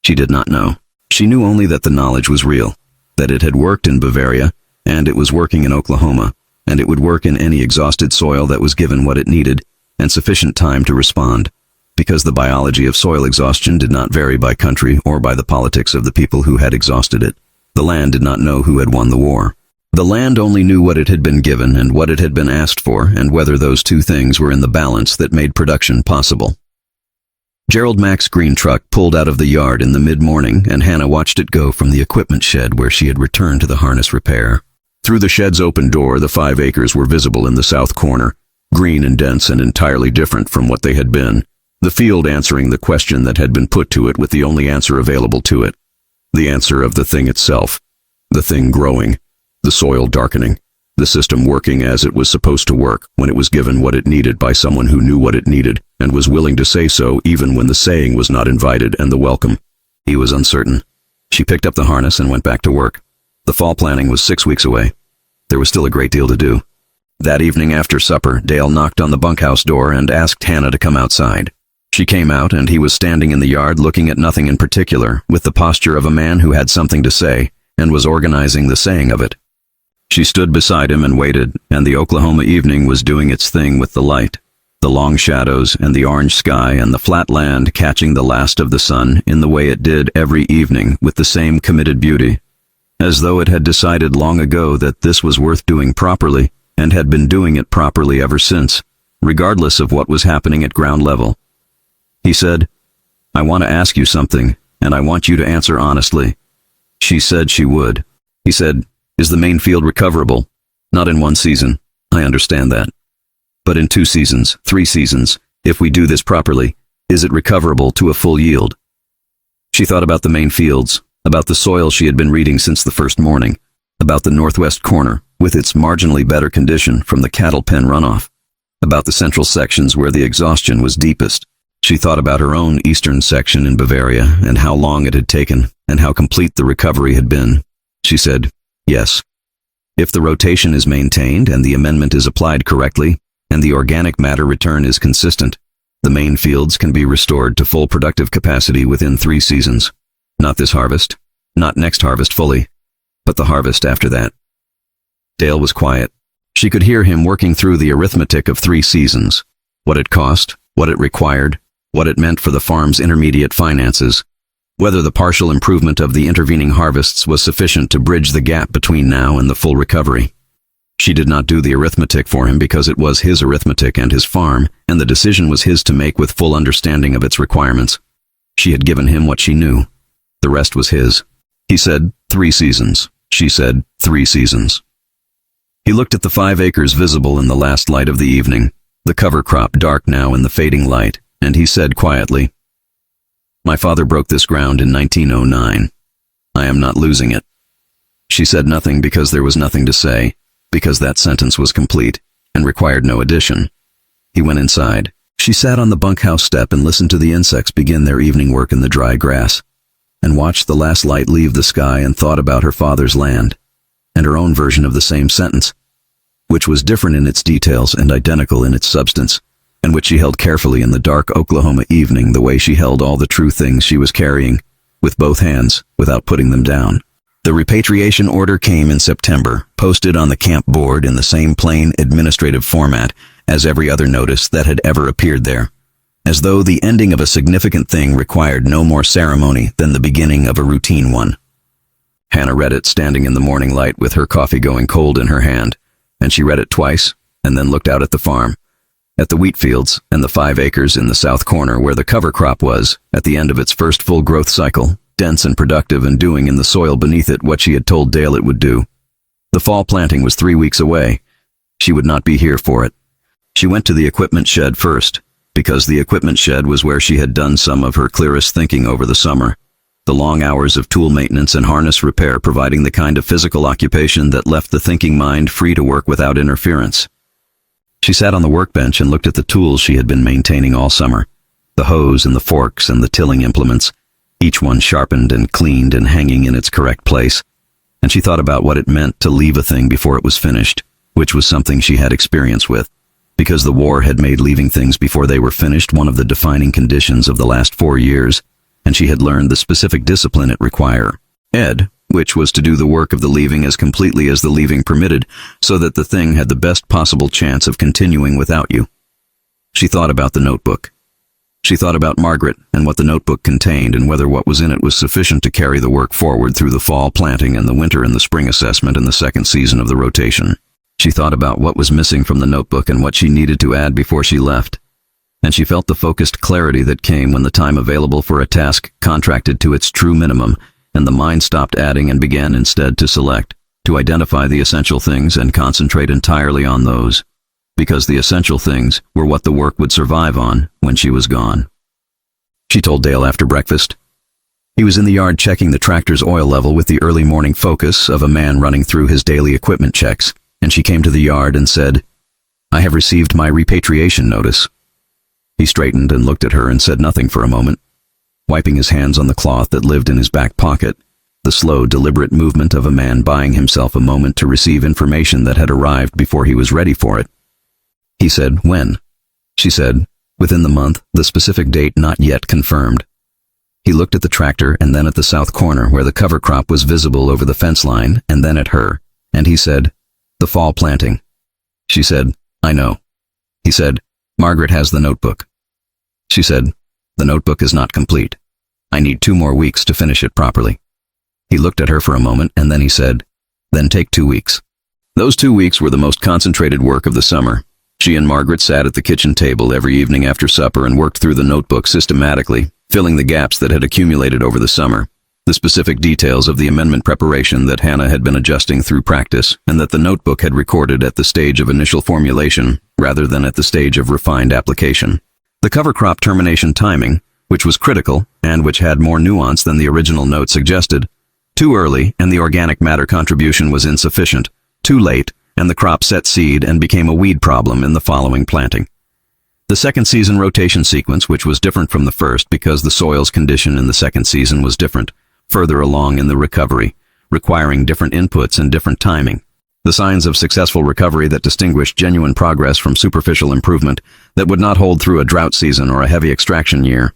A: She did not know. She knew only that the knowledge was real, that it had worked in Bavaria, and it was working in Oklahoma, and it would work in any exhausted soil that was given what it needed and sufficient time to respond, because the biology of soil exhaustion did not vary by country or by the politics of the people who had exhausted it. The land did not know who had won the war. The land only knew what it had been given and what it had been asked for, and whether those two things were in the balance that made production possible. Gerald Mack's green truck pulled out of the yard in the mid-morning, and Hannah watched it go from the equipment shed where she had returned to the harness repair. Through the shed's open door, the 5 acres were visible in the south corner, green and dense and entirely different from what they had been, the field answering the question that had been put to it with the only answer available to it, the answer of the thing itself, the thing growing, the soil darkening, the system working as it was supposed to work when it was given what it needed by someone who knew what it needed and was willing to say so even when the saying was not invited and the welcome. He was uncertain. She picked up the harness and went back to work. The fall planting was 6 weeks away. There was still a great deal to do. That evening after supper, Dale knocked on the bunkhouse door and asked Hannah to come outside. She came out, and he was standing in the yard looking at nothing in particular, with the posture of a man who had something to say and was organizing the saying of it. She stood beside him and waited, and the Oklahoma evening was doing its thing with the light, the long shadows and the orange sky and the flat land catching the last of the sun in the way it did every evening with the same committed beauty, as though it had decided long ago that this was worth doing properly and had been doing it properly ever since, regardless of what was happening at ground level. He said, "I want to ask you something, and I want you to answer honestly." She said she would. He said, "Is the main field recoverable? Not in 1 season. I understand that. But in 2 seasons, 3 seasons, if we do this properly, is it recoverable to a full yield?" She thought about the main fields, about the soil she had been reading since the first morning, about the northwest corner, with its marginally better condition from the cattle pen runoff, about the central sections where the exhaustion was deepest. She thought about her own eastern section in Bavaria and how long it had taken and how complete the recovery had been. She said, "Yes. If the rotation is maintained and the amendment is applied correctly and the organic matter return is consistent, the main fields can be restored to full productive capacity within 3 seasons. Not this harvest, not next harvest fully, but the harvest after that." Dale was quiet. She could hear him working through the arithmetic of 3 seasons, what it cost, what it required, what it meant for the farm's intermediate finances, whether the partial improvement of the intervening harvests was sufficient to bridge the gap between now and the full recovery. She did not do the arithmetic for him because it was his arithmetic and his farm, and the decision was his to make with full understanding of its requirements. She had given him what she knew. The rest was his. He said, 3 seasons. She said, 3 seasons. He looked at the 5 acres visible in the last light of the evening, the cover crop dark now in the fading light, and he said quietly, "My father broke this ground in 1909. I am not losing it." She said nothing because there was nothing to say, because that sentence was complete and required no addition. He went inside. She sat on the bunkhouse step and listened to the insects begin their evening work in the dry grass, and watched the last light leave the sky and thought about her father's land, and her own version of the same sentence, which was different in its details and identical in its substance, and which she held carefully in the dark Oklahoma evening the way she held all the true things she was carrying, with both hands, without putting them down. The repatriation order came in September, posted on the camp board in the same plain administrative format as every other notice that had ever appeared there, as though the ending of a significant thing required no more ceremony than the beginning of a routine one. Hannah read it standing in the morning light with her coffee going cold in her hand, and she read it twice, and then looked out at the farm, at the wheat fields and the 5 acres in the south corner where the cover crop was, at the end of its first full growth cycle, dense and productive and doing in the soil beneath it what she had told Dale it would do. The fall planting was 3 weeks away. She would not be here for it. She went to the equipment shed first, because the equipment shed was where she had done some of her clearest thinking over the summer, the long hours of tool maintenance and harness repair providing the kind of physical occupation that left the thinking mind free to work without interference. She sat on the workbench and looked at the tools she had been maintaining all summer, the hoes and the forks and the tilling implements, each one sharpened and cleaned and hanging in its correct place. And she thought about what it meant to leave a thing before it was finished, which was something she had experience with, because the war had made leaving things before they were finished one of the defining conditions of the last 4 years, and she had learned the specific discipline it required. Which was to do the work of the leaving as completely as the leaving permitted, so that the thing had the best possible chance of continuing without you. She thought about the notebook. She thought about Margaret and what the notebook contained and whether what was in it was sufficient to carry the work forward through the fall planting and the winter and the spring assessment and the second season of the rotation. She thought about what was missing from the notebook and what she needed to add before she left. And she felt the focused clarity that came when the time available for a task contracted to its true minimum, and the mind stopped adding and began instead to select, to identify the essential things and concentrate entirely on those, because the essential things were what the work would survive on when she was gone. She told Dale after breakfast. He was in the yard checking the tractor's oil level with the early morning focus of a man running through his daily equipment checks, and she came to the yard and said, "I have received my repatriation notice." He straightened and looked at her and said nothing for a moment, wiping his hands on the cloth that lived in his back pocket, the slow, deliberate movement of a man buying himself a moment to receive information that had arrived before he was ready for it. He said, "When?" She said, "Within the month, the specific date not yet confirmed." He looked at the tractor and then at the south corner where the cover crop was visible over the fence line and then at her, and he said, "The fall planting." She said, "I know." He said, "Margaret has the notebook." She said, "The notebook is not complete. I need 2 more weeks to finish it properly." He looked at her for a moment and then he said, "Then take 2 weeks." Those 2 weeks were the most concentrated work of the summer. She and Margaret sat at the kitchen table every evening after supper and worked through the notebook systematically, filling the gaps that had accumulated over the summer, the specific details of the amendment preparation that Hannah had been adjusting through practice and that the notebook had recorded at the stage of initial formulation rather than at the stage of refined application. The cover crop termination timing, which was critical and which had more nuance than the original note suggested, too early and the organic matter contribution was insufficient, too late, and the crop set seed and became a weed problem in the following planting. The second season rotation sequence, which was different from the first because the soil's condition in the second season was different, further along in the recovery, requiring different inputs and different timing. The signs of successful recovery that distinguished genuine progress from superficial improvement that would not hold through a drought season or a heavy extraction year.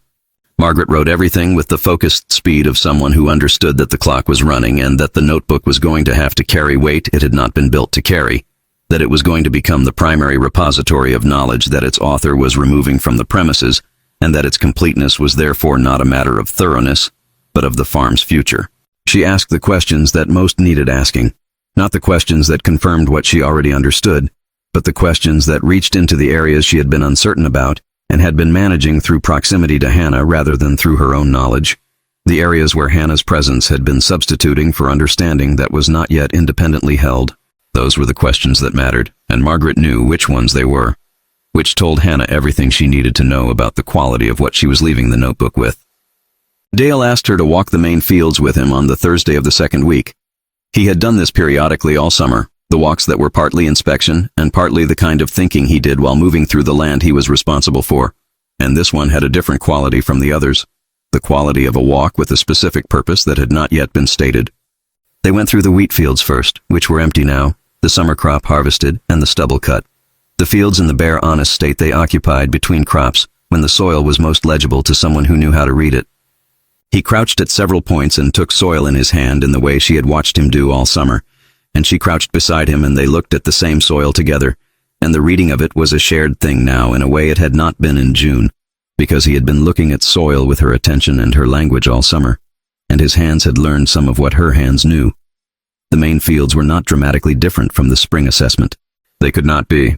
A: Margaret wrote everything with the focused speed of someone who understood that the clock was running and that the notebook was going to have to carry weight it had not been built to carry, that it was going to become the primary repository of knowledge that its author was removing from the premises, and that its completeness was therefore not a matter of thoroughness, but of the farm's future. She asked the questions that most needed asking, not the questions that confirmed what she already understood, but the questions that reached into the areas she had been uncertain about and had been managing through proximity to Hannah rather than through her own knowledge, the areas where Hannah's presence had been substituting for understanding that was not yet independently held. Those were the questions that mattered, and Margaret knew which ones they were, which told Hannah everything she needed to know about the quality of what she was leaving the notebook with. Dale asked her to walk the main fields with him on the Thursday of the second week. He had done this periodically all summer, the walks that were partly inspection and partly the kind of thinking he did while moving through the land he was responsible for, and this one had a different quality from the others, the quality of a walk with a specific purpose that had not yet been stated. They went through the wheat fields first, which were empty now, the summer crop harvested and the stubble cut. The fields in the bare, honest state they occupied between crops when the soil was most legible to someone who knew how to read it. He crouched at several points and took soil in his hand in the way she had watched him do all summer, and she crouched beside him and they looked at the same soil together, and the reading of it was a shared thing now in a way it had not been in June, because he had been looking at soil with her attention and her language all summer, and his hands had learned some of what her hands knew. The main fields were not dramatically different from the spring assessment. They could not be.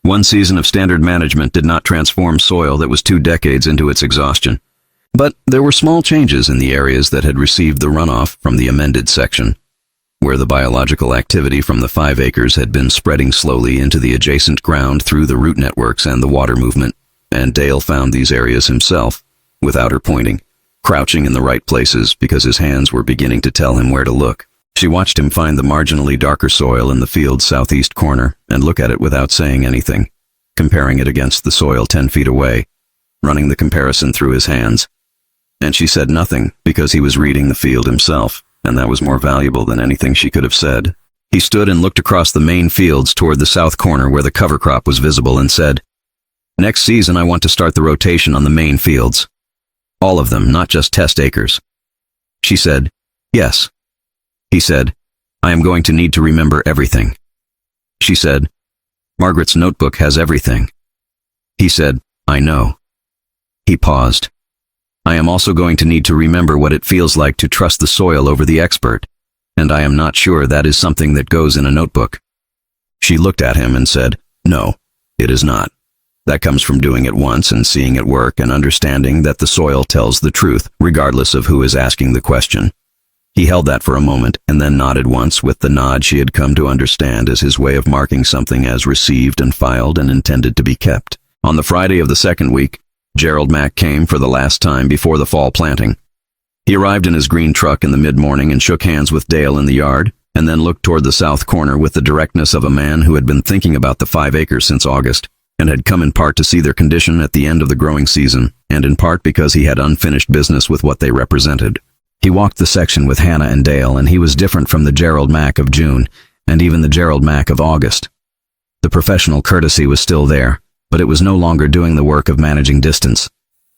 A: One season of standard management did not transform soil that was 2 decades into its exhaustion. But there were small changes in the areas that had received the runoff from the amended section, where the biological activity from the 5 acres had been spreading slowly into the adjacent ground through the root networks and the water movement, and Dale found these areas himself, without her pointing, crouching in the right places because his hands were beginning to tell him where to look. She watched him find the marginally darker soil in the field's southeast corner and look at it without saying anything, comparing it against the soil 10 feet away, running the comparison through his hands. And she said nothing because he was reading the field himself, and that was more valuable than anything she could have said. He stood and looked across the main fields toward the south corner where the cover crop was visible and said, "Next season I want to start the rotation on the main fields. All of them, not just test acres." She said, "Yes." He said, "I am going to need to remember everything." She said, "Margaret's notebook has everything." He said, "I know." He paused. "I am also going to need to remember what it feels like to trust the soil over the expert, and I am not sure that is something that goes in a notebook." She looked at him and said, "No, it is not. That comes from doing it once and seeing it work and understanding that the soil tells the truth, regardless of who is asking the question." He held that for a moment and then nodded once with the nod she had come to understand as his way of marking something as received and filed and intended to be kept. On the Friday of the second week, Gerald Mack came for the last time before the fall planting. He arrived in his green truck in the mid-morning and shook hands with Dale in the yard, and then looked toward the south corner with the directness of a man who had been thinking about the 5 acres since August, and had come in part to see their condition at the end of the growing season, and in part because he had unfinished business with what they represented. He walked the section with Hannah and Dale, and he was different from the Gerald Mack of June, and even the Gerald Mack of August. The professional courtesy was still there, but it was no longer doing the work of managing distance.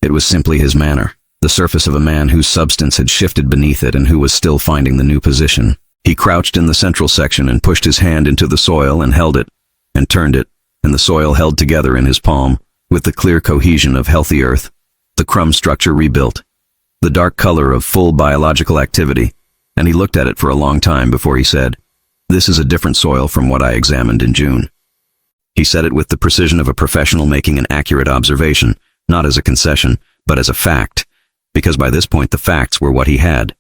A: It was simply his manner, the surface of a man whose substance had shifted beneath it and who was still finding the new position. He crouched in the central section and pushed his hand into the soil and held it, and turned it, and the soil held together in his palm, with the clear cohesion of healthy earth, the crumb structure rebuilt, the dark color of full biological activity, and he looked at it for a long time before he said, "This is a different soil from what I examined in June." He said it with the precision of a professional making an accurate observation, not as a concession, but as a fact, because by this point the facts were what he had.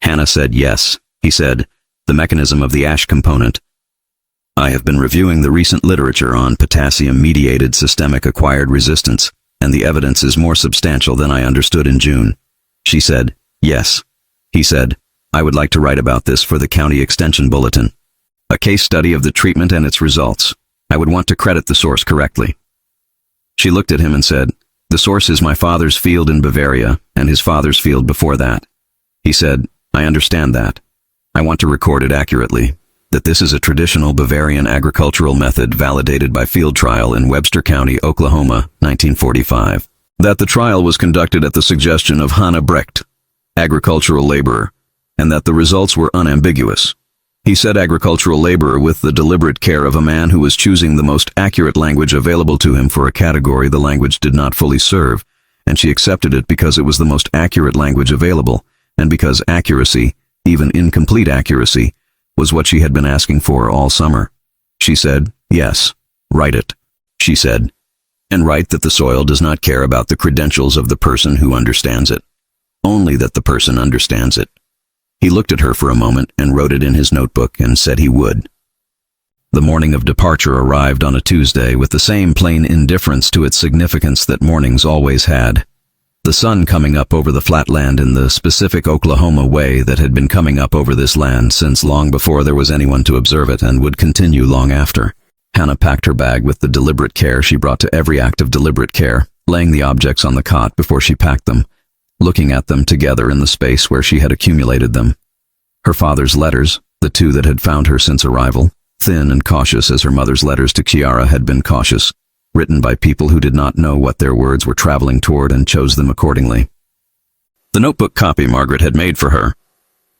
A: Hannah said yes. He said, "The mechanism of the ash component. I have been reviewing the recent literature on potassium-mediated systemic acquired resistance, and the evidence is more substantial than I understood in June." She said, "Yes." He said, "I would like to write about this for the County Extension Bulletin. A case study of the treatment and its results. I would want to credit the source correctly." She looked at him and said, "The source is my father's field in Bavaria, and his father's field before that." He said, "I understand that. I want to record it accurately, that this is a traditional Bavarian agricultural method validated by field trial in Webster County, Oklahoma, 1945. That the trial was conducted at the suggestion of Hannah Brecht, agricultural laborer, and that the results were unambiguous." He said agricultural laborer with the deliberate care of a man who was choosing the most accurate language available to him for a category the language did not fully serve, and she accepted it because it was the most accurate language available, and because accuracy, even incomplete accuracy, was what she had been asking for all summer. She said, "Yes, write it." She said, "And write that the soil does not care about the credentials of the person who understands it, only that the person understands it." He looked at her for a moment and wrote it in his notebook and said he would. The morning of departure arrived on a Tuesday with the same plain indifference to its significance that mornings always had. The sun coming up over the flat land in the specific Oklahoma way that had been coming up over this land since long before there was anyone to observe it and would continue long after. Hannah packed her bag with the deliberate care she brought to every act of deliberate care, laying the objects on the cot before she packed them, looking at them together in the space where she had accumulated them. Her father's letters, the 2 that had found her since arrival, thin and cautious as her mother's letters to Chiara had been cautious, written by people who did not know what their words were traveling toward and chose them accordingly. The notebook copy Margaret had made for her.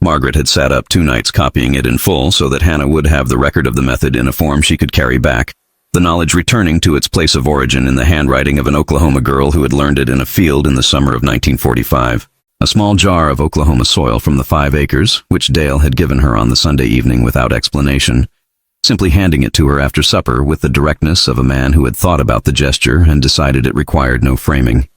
A: Margaret had sat up 2 nights copying it in full so that Hannah would have the record of the method in a form she could carry back, the knowledge returning to its place of origin in the handwriting of an Oklahoma girl who had learned it in a field in the summer of 1945. A small jar of Oklahoma soil from the 5 acres, which Dale had given her on the Sunday evening without explanation, simply handing it to her after supper with the directness of a man who had thought about the gesture and decided it required no framing.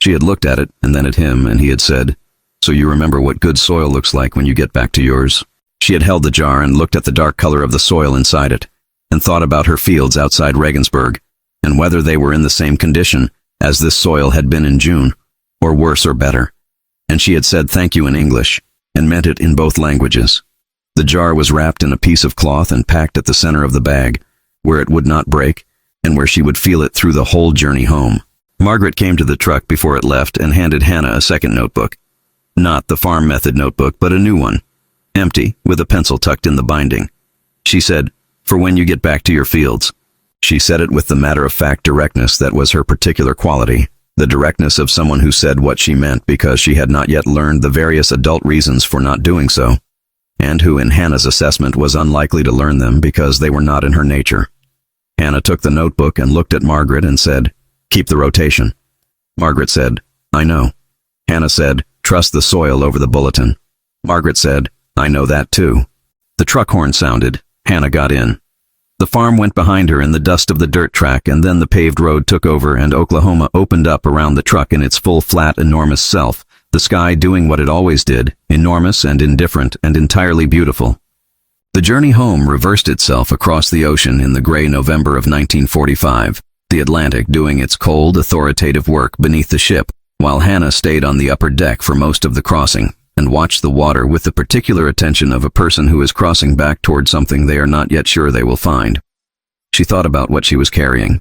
A: She had looked at it and then at him, and he had said, "So you remember what good soil looks like when you get back to yours?" She had held the jar and looked at the dark color of the soil inside it, and thought about her fields outside Regensburg, and whether they were in the same condition as this soil had been in June, or worse or better. And she had said thank you in English, and meant it in both languages. The jar was wrapped in a piece of cloth and packed at the center of the bag, where it would not break, and where she would feel it through the whole journey home. Margaret came to the truck before it left and handed Hannah a second notebook. Not the farm method notebook, but a new one. Empty, with a pencil tucked in the binding. She said, "For when you get back to your fields." She said it with the matter-of-fact directness that was her particular quality, the directness of someone who said what she meant because she had not yet learned the various adult reasons for not doing so, and who in Hannah's assessment was unlikely to learn them because they were not in her nature. Hannah took the notebook and looked at Margaret and said, "Keep the rotation." Margaret said, "I know." Hannah said, "Trust the soil over the bulletin." Margaret said, "I know that too." The truck horn sounded. Hannah got in. The farm went behind her in the dust of the dirt track, and then the paved road took over and Oklahoma opened up around the truck in its full, flat, enormous self, the sky doing what it always did, enormous and indifferent and entirely beautiful. The journey home reversed itself across the ocean in the gray November of 1945, the Atlantic doing its cold, authoritative work beneath the ship, while Hannah stayed on the upper deck for most of the crossing and watched the water with the particular attention of a person who is crossing back toward something they are not yet sure they will find. She thought about what she was carrying.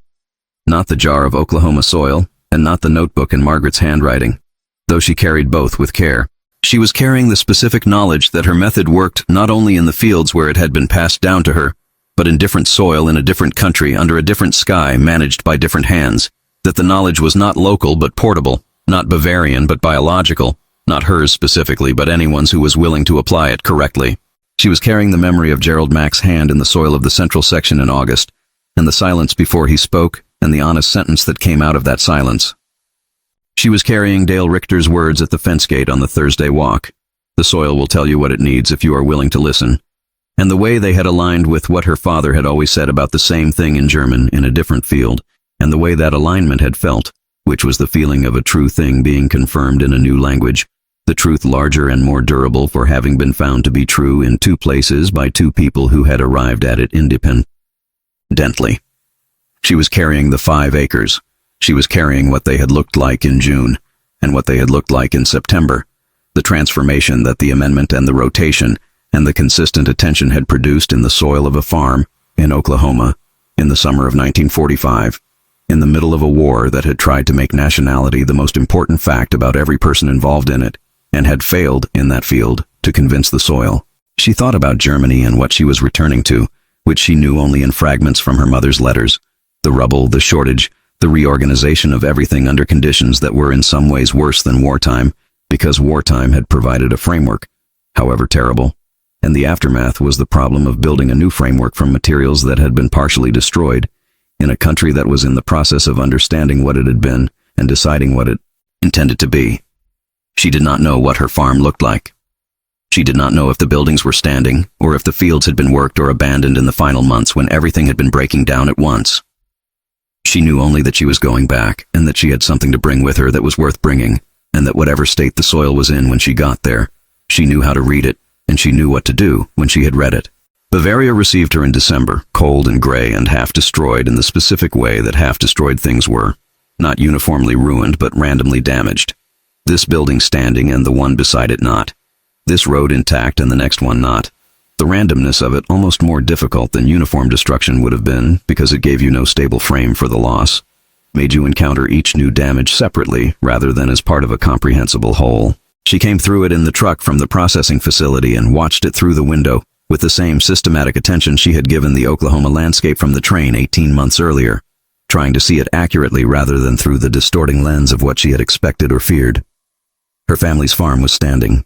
A: Not the jar of Oklahoma soil, and not the notebook in Margaret's handwriting, though she carried both with care. She was carrying the specific knowledge that her method worked not only in the fields where it had been passed down to her, but in different soil in a different country under a different sky managed by different hands, that the knowledge was not local but portable, not Bavarian but biological, not hers specifically but anyone's who was willing to apply it correctly. She was carrying the memory of Gerald Mack's hand in the soil of the central section in August, and the silence before he spoke, and the honest sentence that came out of that silence. She was carrying Dale Richter's words at the fence gate on the Thursday walk. The soil will tell you what it needs if you are willing to listen. And the way they had aligned with what her father had always said about the same thing in German in a different field, and the way that alignment had felt, which was the feeling of a true thing being confirmed in a new language, the truth larger and more durable for having been found to be true in two places by two people who had arrived at it independently. She was carrying the 5 acres. She was carrying what they had looked like in June, and what they had looked like in September, the transformation that the amendment and the rotation and the consistent attention had produced in the soil of a farm in Oklahoma in the summer of 1945, in the middle of a war that had tried to make nationality the most important fact about every person involved in it, and had failed in that field to convince the soil. She thought about Germany and what she was returning to, which she knew only in fragments from her mother's letters, the rubble, the shortage, the reorganization of everything under conditions that were in some ways worse than wartime, because wartime had provided a framework, however terrible, and the aftermath was the problem of building a new framework from materials that had been partially destroyed, in a country that was in the process of understanding what it had been and deciding what it intended to be. She did not know what her farm looked like. She did not know if the buildings were standing, or if the fields had been worked or abandoned in the final months when everything had been breaking down at once. She knew only that she was going back, and that she had something to bring with her that was worth bringing, and that whatever state the soil was in when she got there, she knew how to read it, and she knew what to do when she had read it. Bavaria received her in December, cold and gray and half-destroyed in the specific way that half-destroyed things were, not uniformly ruined but randomly damaged. This building standing and the one beside it not. This road intact and the next one not. The randomness of it almost more difficult than uniform destruction would have been because it gave you no stable frame for the loss, made you encounter each new damage separately rather than as part of a comprehensible whole. She came through it in the truck from the processing facility and watched it through the window with the same systematic attention she had given the Oklahoma landscape from the train 18 months earlier, trying to see it accurately rather than through the distorting lens of what she had expected or feared. Her family's farm was standing.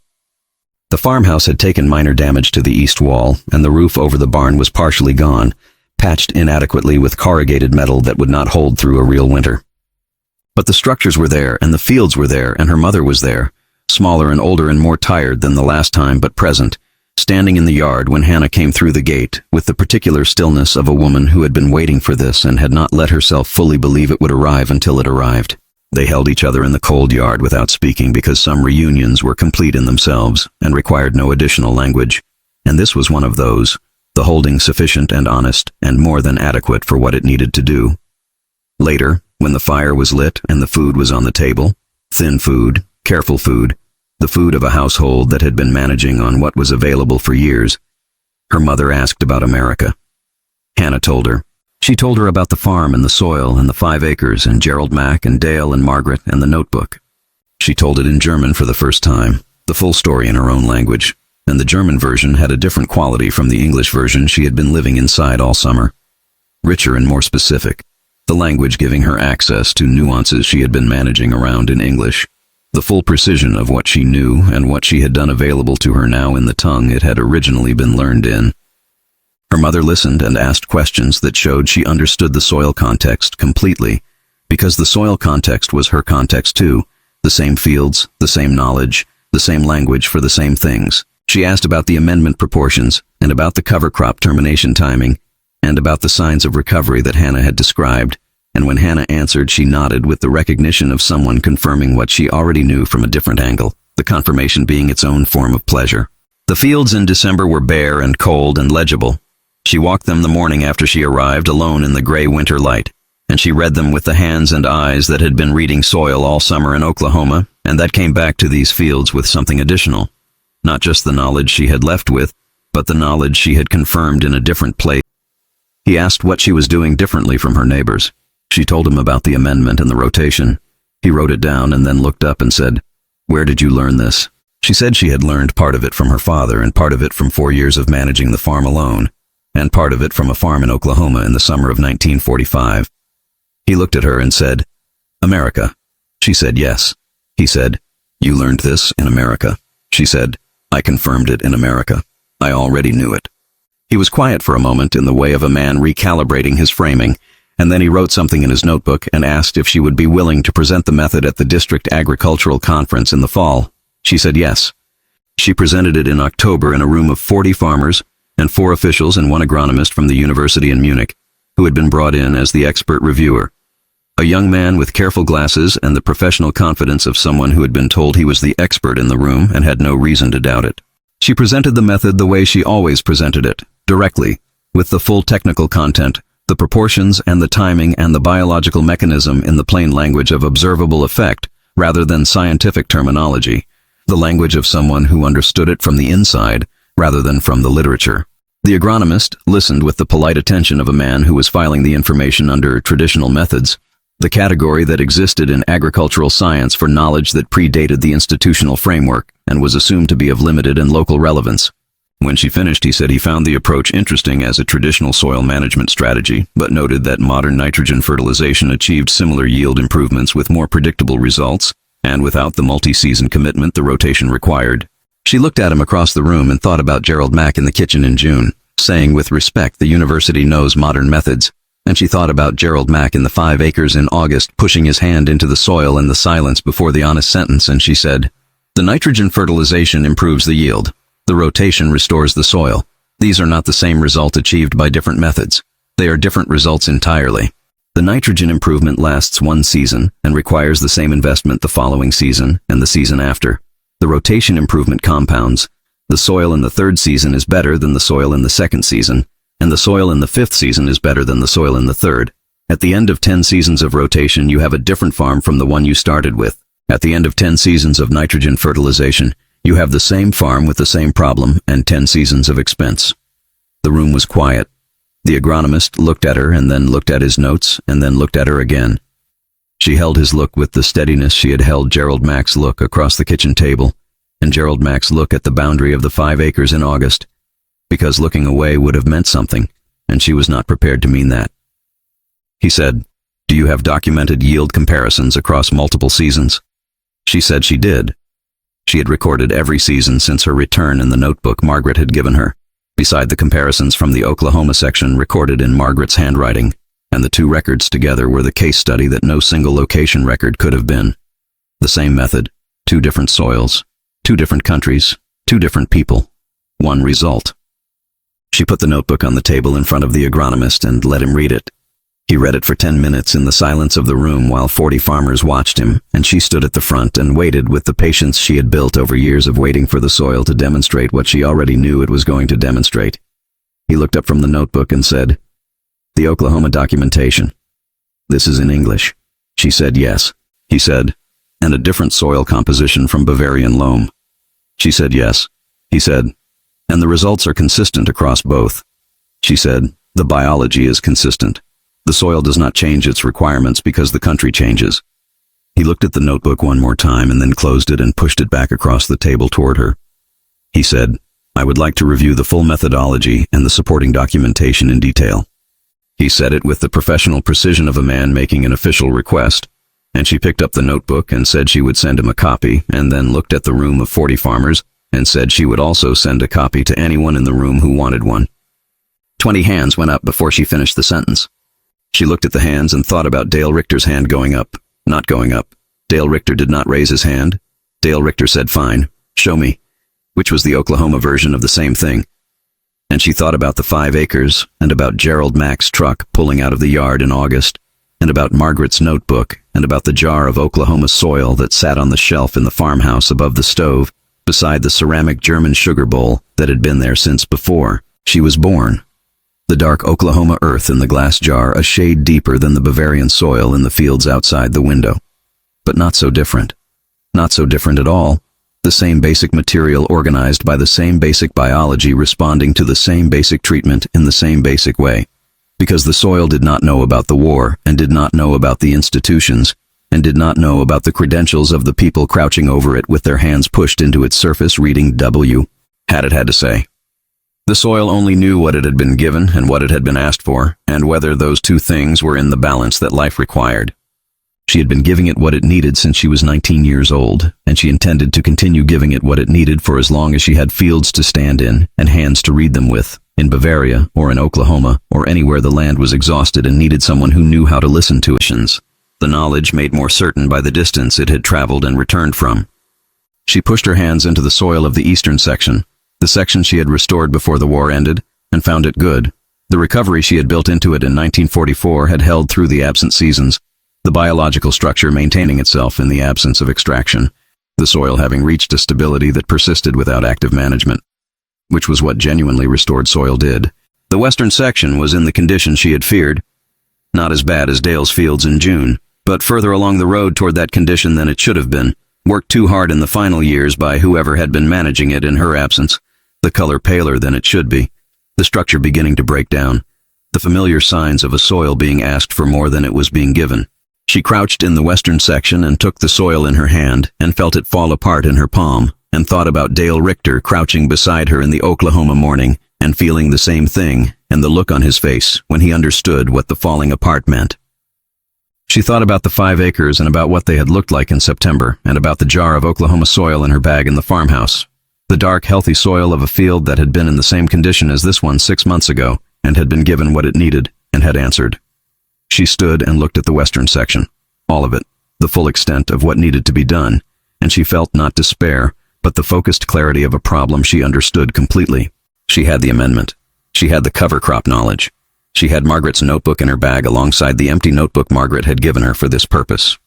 A: The farmhouse had taken minor damage to the east wall, and the roof over the barn was partially gone, patched inadequately with corrugated metal that would not hold through a real winter. But the structures were there, and the fields were there, and her mother was there, smaller and older and more tired than the last time but present, standing in the yard when Hannah came through the gate, with the particular stillness of a woman who had been waiting for this and had not let herself fully believe it would arrive until it arrived. They held each other in the cold yard without speaking because some reunions were complete in themselves and required no additional language, and this was one of those, the holding sufficient and honest and more than adequate for what it needed to do. Later, when the fire was lit and the food was on the table, thin food, careful food, the food of a household that had been managing on what was available for years, her mother asked about America. Hannah told her. She told her about the farm and the soil and the 5 acres and Gerald Mack and Dale and Margaret and the notebook. She told it in German for the first time, the full story in her own language, and the German version had a different quality from the English version she had been living inside all summer. Richer and more specific, the language giving her access to nuances she had been managing around in English, the full precision of what she knew and what she had done available to her now in the tongue it had originally been learned in. Her mother listened and asked questions that showed she understood the soil context completely, because the soil context was her context too, the same fields, the same knowledge, the same language for the same things. She asked about the amendment proportions, and about the cover crop termination timing, and about the signs of recovery that Hannah had described, and when Hannah answered she nodded with the recognition of someone confirming what she already knew from a different angle, the confirmation being its own form of pleasure. The fields in December were bare and cold and legible. She walked them the morning after she arrived alone in the gray winter light, and she read them with the hands and eyes that had been reading soil all summer in Oklahoma, and that came back to these fields with something additional. Not just the knowledge she had left with, but the knowledge she had confirmed in a different place. He asked what she was doing differently from her neighbors. She told him about the amendment and the rotation. He wrote it down and then looked up and said, "Where did you learn this?" She said she had learned part of it from her father and part of it from 4 years of managing the farm alone, and part of it from a farm in Oklahoma in the summer of 1945. He looked at her and said, "America." She said, "Yes." He said, "You learned this in America." She said, "I confirmed it in America. I already knew it." He was quiet for a moment in the way of a man recalibrating his framing, and then he wrote something in his notebook and asked if she would be willing to present the method at the district agricultural conference in the fall. She said yes. She presented it in October in a room of 40 farmers and 4 officials and 1 agronomist from the university in Munich, who had been brought in as the expert reviewer. A young man with careful glasses and the professional confidence of someone who had been told he was the expert in the room and had no reason to doubt it. She presented the method the way she always presented it, directly, with the full technical content, the proportions and the timing and the biological mechanism in the plain language of observable effect, rather than scientific terminology, the language of someone who understood it from the inside, rather than from the literature. The agronomist listened with the polite attention of a man who was filing the information under traditional methods, the category that existed in agricultural science for knowledge that predated the institutional framework and was assumed to be of limited and local relevance. When she finished, he said he found the approach interesting as a traditional soil management strategy, but noted that modern nitrogen fertilization achieved similar yield improvements with more predictable results, and without the multi-season commitment the rotation required. She looked at him across the room and thought about Gerald Mack in the kitchen in June, saying with respect the university knows modern methods, and she thought about Gerald Mack in the 5 acres in August pushing his hand into the soil in the silence before the honest sentence, and she said, "The nitrogen fertilization improves the yield. The rotation restores the soil. These are not the same result achieved by different methods. They are different results entirely. The nitrogen improvement lasts 1 season and requires the same investment the following season and the season after. The rotation improvement compounds. The soil in the 3rd season is better than the soil in the 2nd season, and the soil in the 5th season is better than the soil in the 3rd. At the end of 10 seasons of rotation, you have a different farm from the one you started with. At the end of 10 seasons of nitrogen fertilization, you have the same farm with the same problem and 10 seasons of expense." The room was quiet. The agronomist looked at her and then looked at his notes and then looked at her again. She held his look with the steadiness she had held Gerald Mack's look across the kitchen table, and Gerald Mack's look at the boundary of the 5 acres in August, because looking away would have meant something, and she was not prepared to mean that. He said, "Do you have documented yield comparisons across multiple seasons?" She said she did. She had recorded every season since her return in the notebook Margaret had given her, beside the comparisons from the Oklahoma section recorded in Margaret's handwriting, and the 2 records together were the case study that no single location record could have been. The same method, 2 different soils, 2 different countries, 2 different people, 1 result. She put the notebook on the table in front of the agronomist and let him read it. He read it for 10 minutes in the silence of the room while 40 farmers watched him, and she stood at the front and waited with the patience she had built over years of waiting for the soil to demonstrate what she already knew it was going to demonstrate. He looked up from the notebook and said, "The Oklahoma documentation. This is in English." She said yes. He said, "And a different soil composition from Bavarian loam." She said yes. He said, "And the results are consistent across both." She said, "The biology is consistent. The soil does not change its requirements because the country changes. He looked at the notebook one more time and then closed it and pushed it back across the table toward her. He said, "I would like to review the full methodology and the supporting documentation in detail." He said it with the professional precision of a man making an official request, and she picked up the notebook and said she would send him a copy, and then looked at the room of 40 farmers and said she would also send a copy to anyone in the room who wanted one. 20 hands went up before she finished the sentence. She looked at the hands and thought about Dale Richter's hand going up, not going up. Dale Richter did not raise his hand. Dale Richter said, "Fine, show me," which was the Oklahoma version of the same thing. And she thought about the 5 acres, and about Gerald Mack's truck pulling out of the yard in August, and about Margaret's notebook, and about the jar of Oklahoma soil that sat on the shelf in the farmhouse above the stove, beside the ceramic German sugar bowl that had been there since before she was born. The dark Oklahoma earth in the glass jar a shade deeper than the Bavarian soil in the fields outside the window. But not so different. Not so different at all. The same basic material organized by the same basic biology responding to the same basic treatment in the same basic way. Because the soil did not know about the war, and did not know about the institutions, and did not know about the credentials of the people crouching over it with their hands pushed into its surface reading W. Had it had to say. The soil only knew what it had been given and what it had been asked for, and whether those two things were in the balance that life required. She had been giving it what it needed since she was 19 years old, and she intended to continue giving it what it needed for as long as she had fields to stand in and hands to read them with, in Bavaria or in Oklahoma or anywhere the land was exhausted and needed someone who knew how to listen to it. The knowledge made more certain by the distance it had traveled and returned from. She pushed her hands into the soil of the eastern section, the section she had restored before the war ended, and found it good. The recovery she had built into it in 1944 had held through the absent seasons, the biological structure maintaining itself in the absence of extraction, the soil having reached a stability that persisted without active management, which was what genuinely restored soil did. The western section was in the condition she had feared, not as bad as Dale's fields in June, but further along the road toward that condition than it should have been, worked too hard in the final years by whoever had been managing it in her absence, the color paler than it should be, the structure beginning to break down, the familiar signs of a soil being asked for more than it was being given. She crouched in the western section and took the soil in her hand and felt it fall apart in her palm, and thought about Dale Richter crouching beside her in the Oklahoma morning and feeling the same thing and the look on his face when he understood what the falling apart meant. She thought about the 5 acres and about what they had looked like in September, and about the jar of Oklahoma soil in her bag in the farmhouse, the dark, healthy soil of a field that had been in the same condition as this one 6 months ago and had been given what it needed and had answered. She stood and looked at the western section, all of it, the full extent of what needed to be done, and she felt not despair, but the focused clarity of a problem she understood completely. She had the amendment. She had the cover crop knowledge. She had Margaret's notebook in her bag alongside the empty notebook Margaret had given her for this purpose.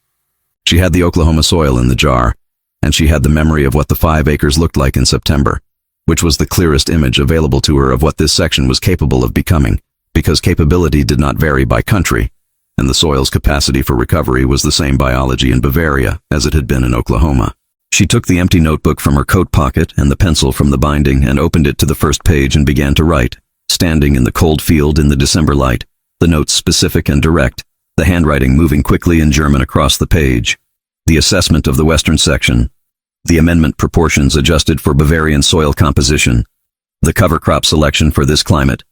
A: She had the Oklahoma soil in the jar, and she had the memory of what the 5 acres looked like in September, which was the clearest image available to her of what this section was capable of becoming, because capability did not vary by country, and the soil's capacity for recovery was the same biology in Bavaria as it had been in Oklahoma. She took the empty notebook from her coat pocket and the pencil from the binding and opened it to the first page and began to write, standing in the cold field in the December light, the notes specific and direct, the handwriting moving quickly in German across the page, the assessment of the western section, the amendment proportions adjusted for Bavarian soil composition, the cover crop selection for this climate,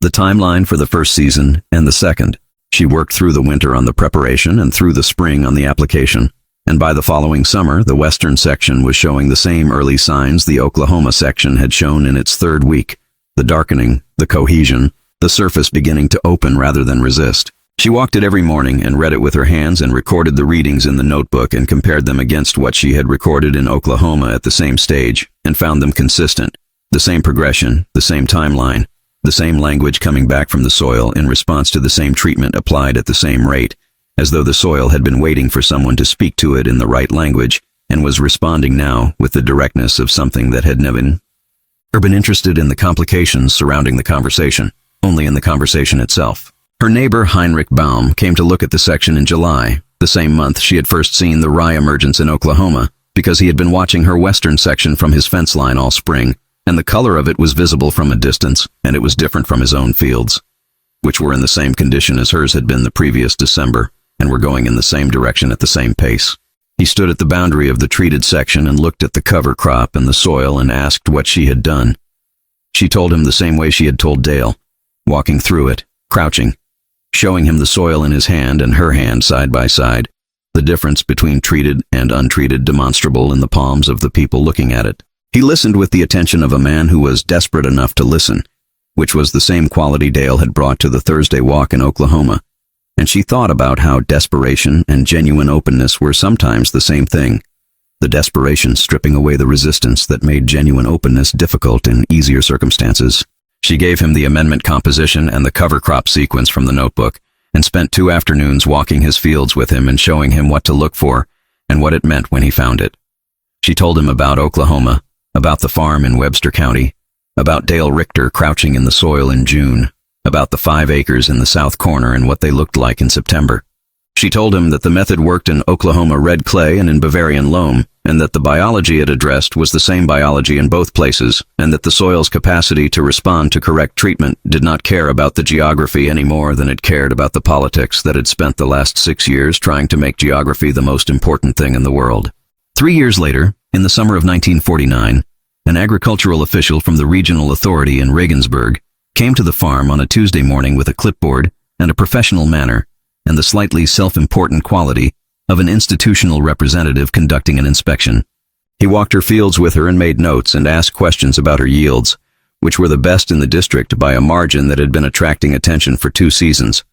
A: the timeline for the first season and the second. She worked through the winter on the preparation and through the spring on the application, and by the following summer the western section was showing the same early signs the Oklahoma section had shown in its 3rd week, the darkening, the cohesion, the surface beginning to open rather than resist. She walked it every morning and read it with her hands and recorded the readings in the notebook and compared them against what she had recorded in Oklahoma at the same stage, and found them consistent, the same progression, the same timeline, the same language coming back from the soil in response to the same treatment applied at the same rate, as though the soil had been waiting for someone to speak to it in the right language and was responding now with the directness of something that had never been interested in the complications surrounding the conversation, only in the conversation itself. Her neighbor Heinrich Baum came to look at the section in July, the same month she had first seen the rye emergence in Oklahoma, because he had been watching her western section from his fence line all spring, and the color of it was visible from a distance, and it was different from his own fields. which were in the same condition as hers had been the previous December, and were going in the same direction at the same pace. He stood at the boundary of the treated section and looked at the cover crop and the soil and asked what she had done. She told him the same way she had told Dale, walking through it, crouching, showing him the soil in his hand and her hand side by side, the difference between treated and untreated demonstrable in the palms of the people looking at it. He listened with the attention of a man who was desperate enough to listen, which was the same quality Dale had brought to the Thursday walk in Oklahoma, and she thought about how desperation and genuine openness were sometimes the same thing, the desperation stripping away the resistance that made genuine openness difficult in easier circumstances. She gave him the amendment composition and the cover crop sequence from the notebook, and spent 2 afternoons walking his fields with him and showing him what to look for and what it meant when he found it. She told him about Oklahoma, about the farm in Webster County, about Dale Richter crouching in the soil in June, about the 5 acres in the south corner and what they looked like in September. She told him that the method worked in Oklahoma red clay and in Bavarian loam, and that the biology it addressed was the same biology in both places, and that the soil's capacity to respond to correct treatment did not care about the geography any more than it cared about the politics that had spent the last 6 years trying to make geography the most important thing in the world. 3 years later, in the summer of 1949, an agricultural official from the regional authority in Regensburg came to the farm on a Tuesday morning with a clipboard and a professional manner and the slightly self-important quality of an institutional representative conducting an inspection. He walked her fields with her and made notes and asked questions about her yields, which were the best in the district by a margin that had been attracting attention for 2 seasons.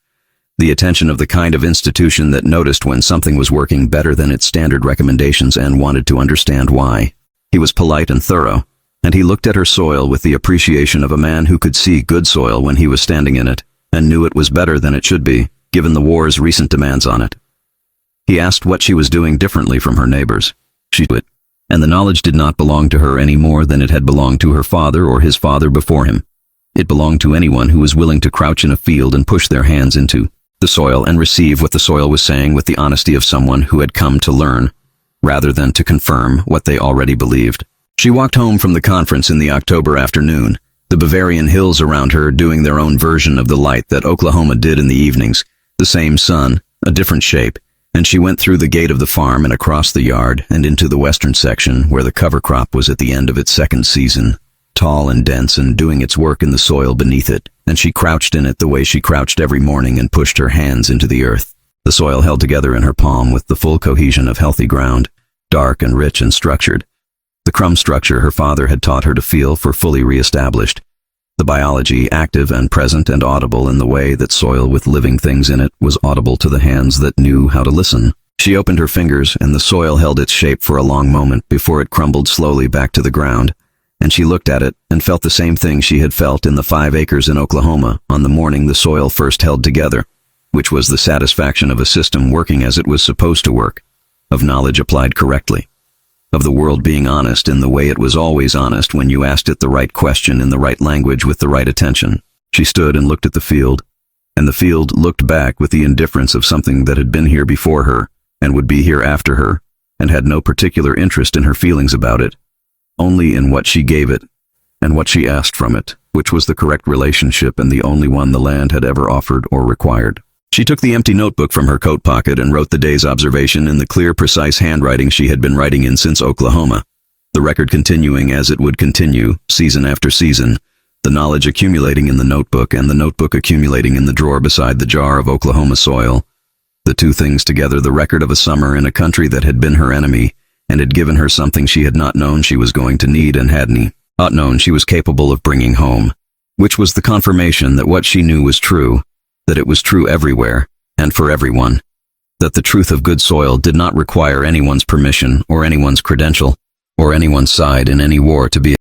A: The attention of the kind of institution that noticed when something was working better than its standard recommendations and wanted to understand why. He was polite and thorough, and he looked at her soil with the appreciation of a man who could see good soil when he was standing in it, and knew it was better than it should be, given the war's recent demands on it. He asked what she was doing differently from her neighbors. She did, and the knowledge did not belong to her any more than it had belonged to her father or his father before him. It belonged to anyone who was willing to crouch in a field and push their hands into the soil and receive what the soil was saying with the honesty of someone who had come to learn, rather than to confirm what they already believed. She walked home from the conference in the October afternoon, the Bavarian hills around her doing their own version of the light that Oklahoma did in the evenings, the same sun, a different shape, and she went through the gate of the farm and across the yard and into the western section where the cover crop was at the end of its second season, tall and dense and doing its work in the soil beneath it, and she crouched in it the way she crouched every morning and pushed her hands into the earth. The soil held together in her palm with the full cohesion of healthy ground, dark and rich and structured. The crumb structure her father had taught her to feel for fully re-established. The biology active and present and audible in the way that soil with living things in it was audible to the hands that knew how to listen. She opened her fingers and the soil held its shape for a long moment before it crumbled slowly back to the ground, and she looked at it and felt the same thing she had felt in the 5 acres in Oklahoma on the morning the soil first held together, which was the satisfaction of a system working as it was supposed to work, of knowledge applied correctly, of the world being honest in the way it was always honest when you asked it the right question in the right language with the right attention. She stood and looked at the field, and the field looked back with the indifference of something that had been here before her and would be here after her, and had no particular interest in her feelings about it, only in what she gave it and what she asked from it, which was the correct relationship and the only one the land had ever offered or required. She took the empty notebook from her coat pocket and wrote the day's observation in the clear, precise handwriting she had been writing in since Oklahoma, the record continuing as it would continue, season after season, the knowledge accumulating in the notebook and the notebook accumulating in the drawer beside the jar of Oklahoma soil. The two things together, the record of a summer in a country that had been her enemy and had given her something she had not known she was going to need and hadn't known she was capable of bringing home, which was the confirmation that what she knew was true, that it was true everywhere and for everyone, that the truth of good soil did not require anyone's permission or anyone's credential or anyone's side in any war to be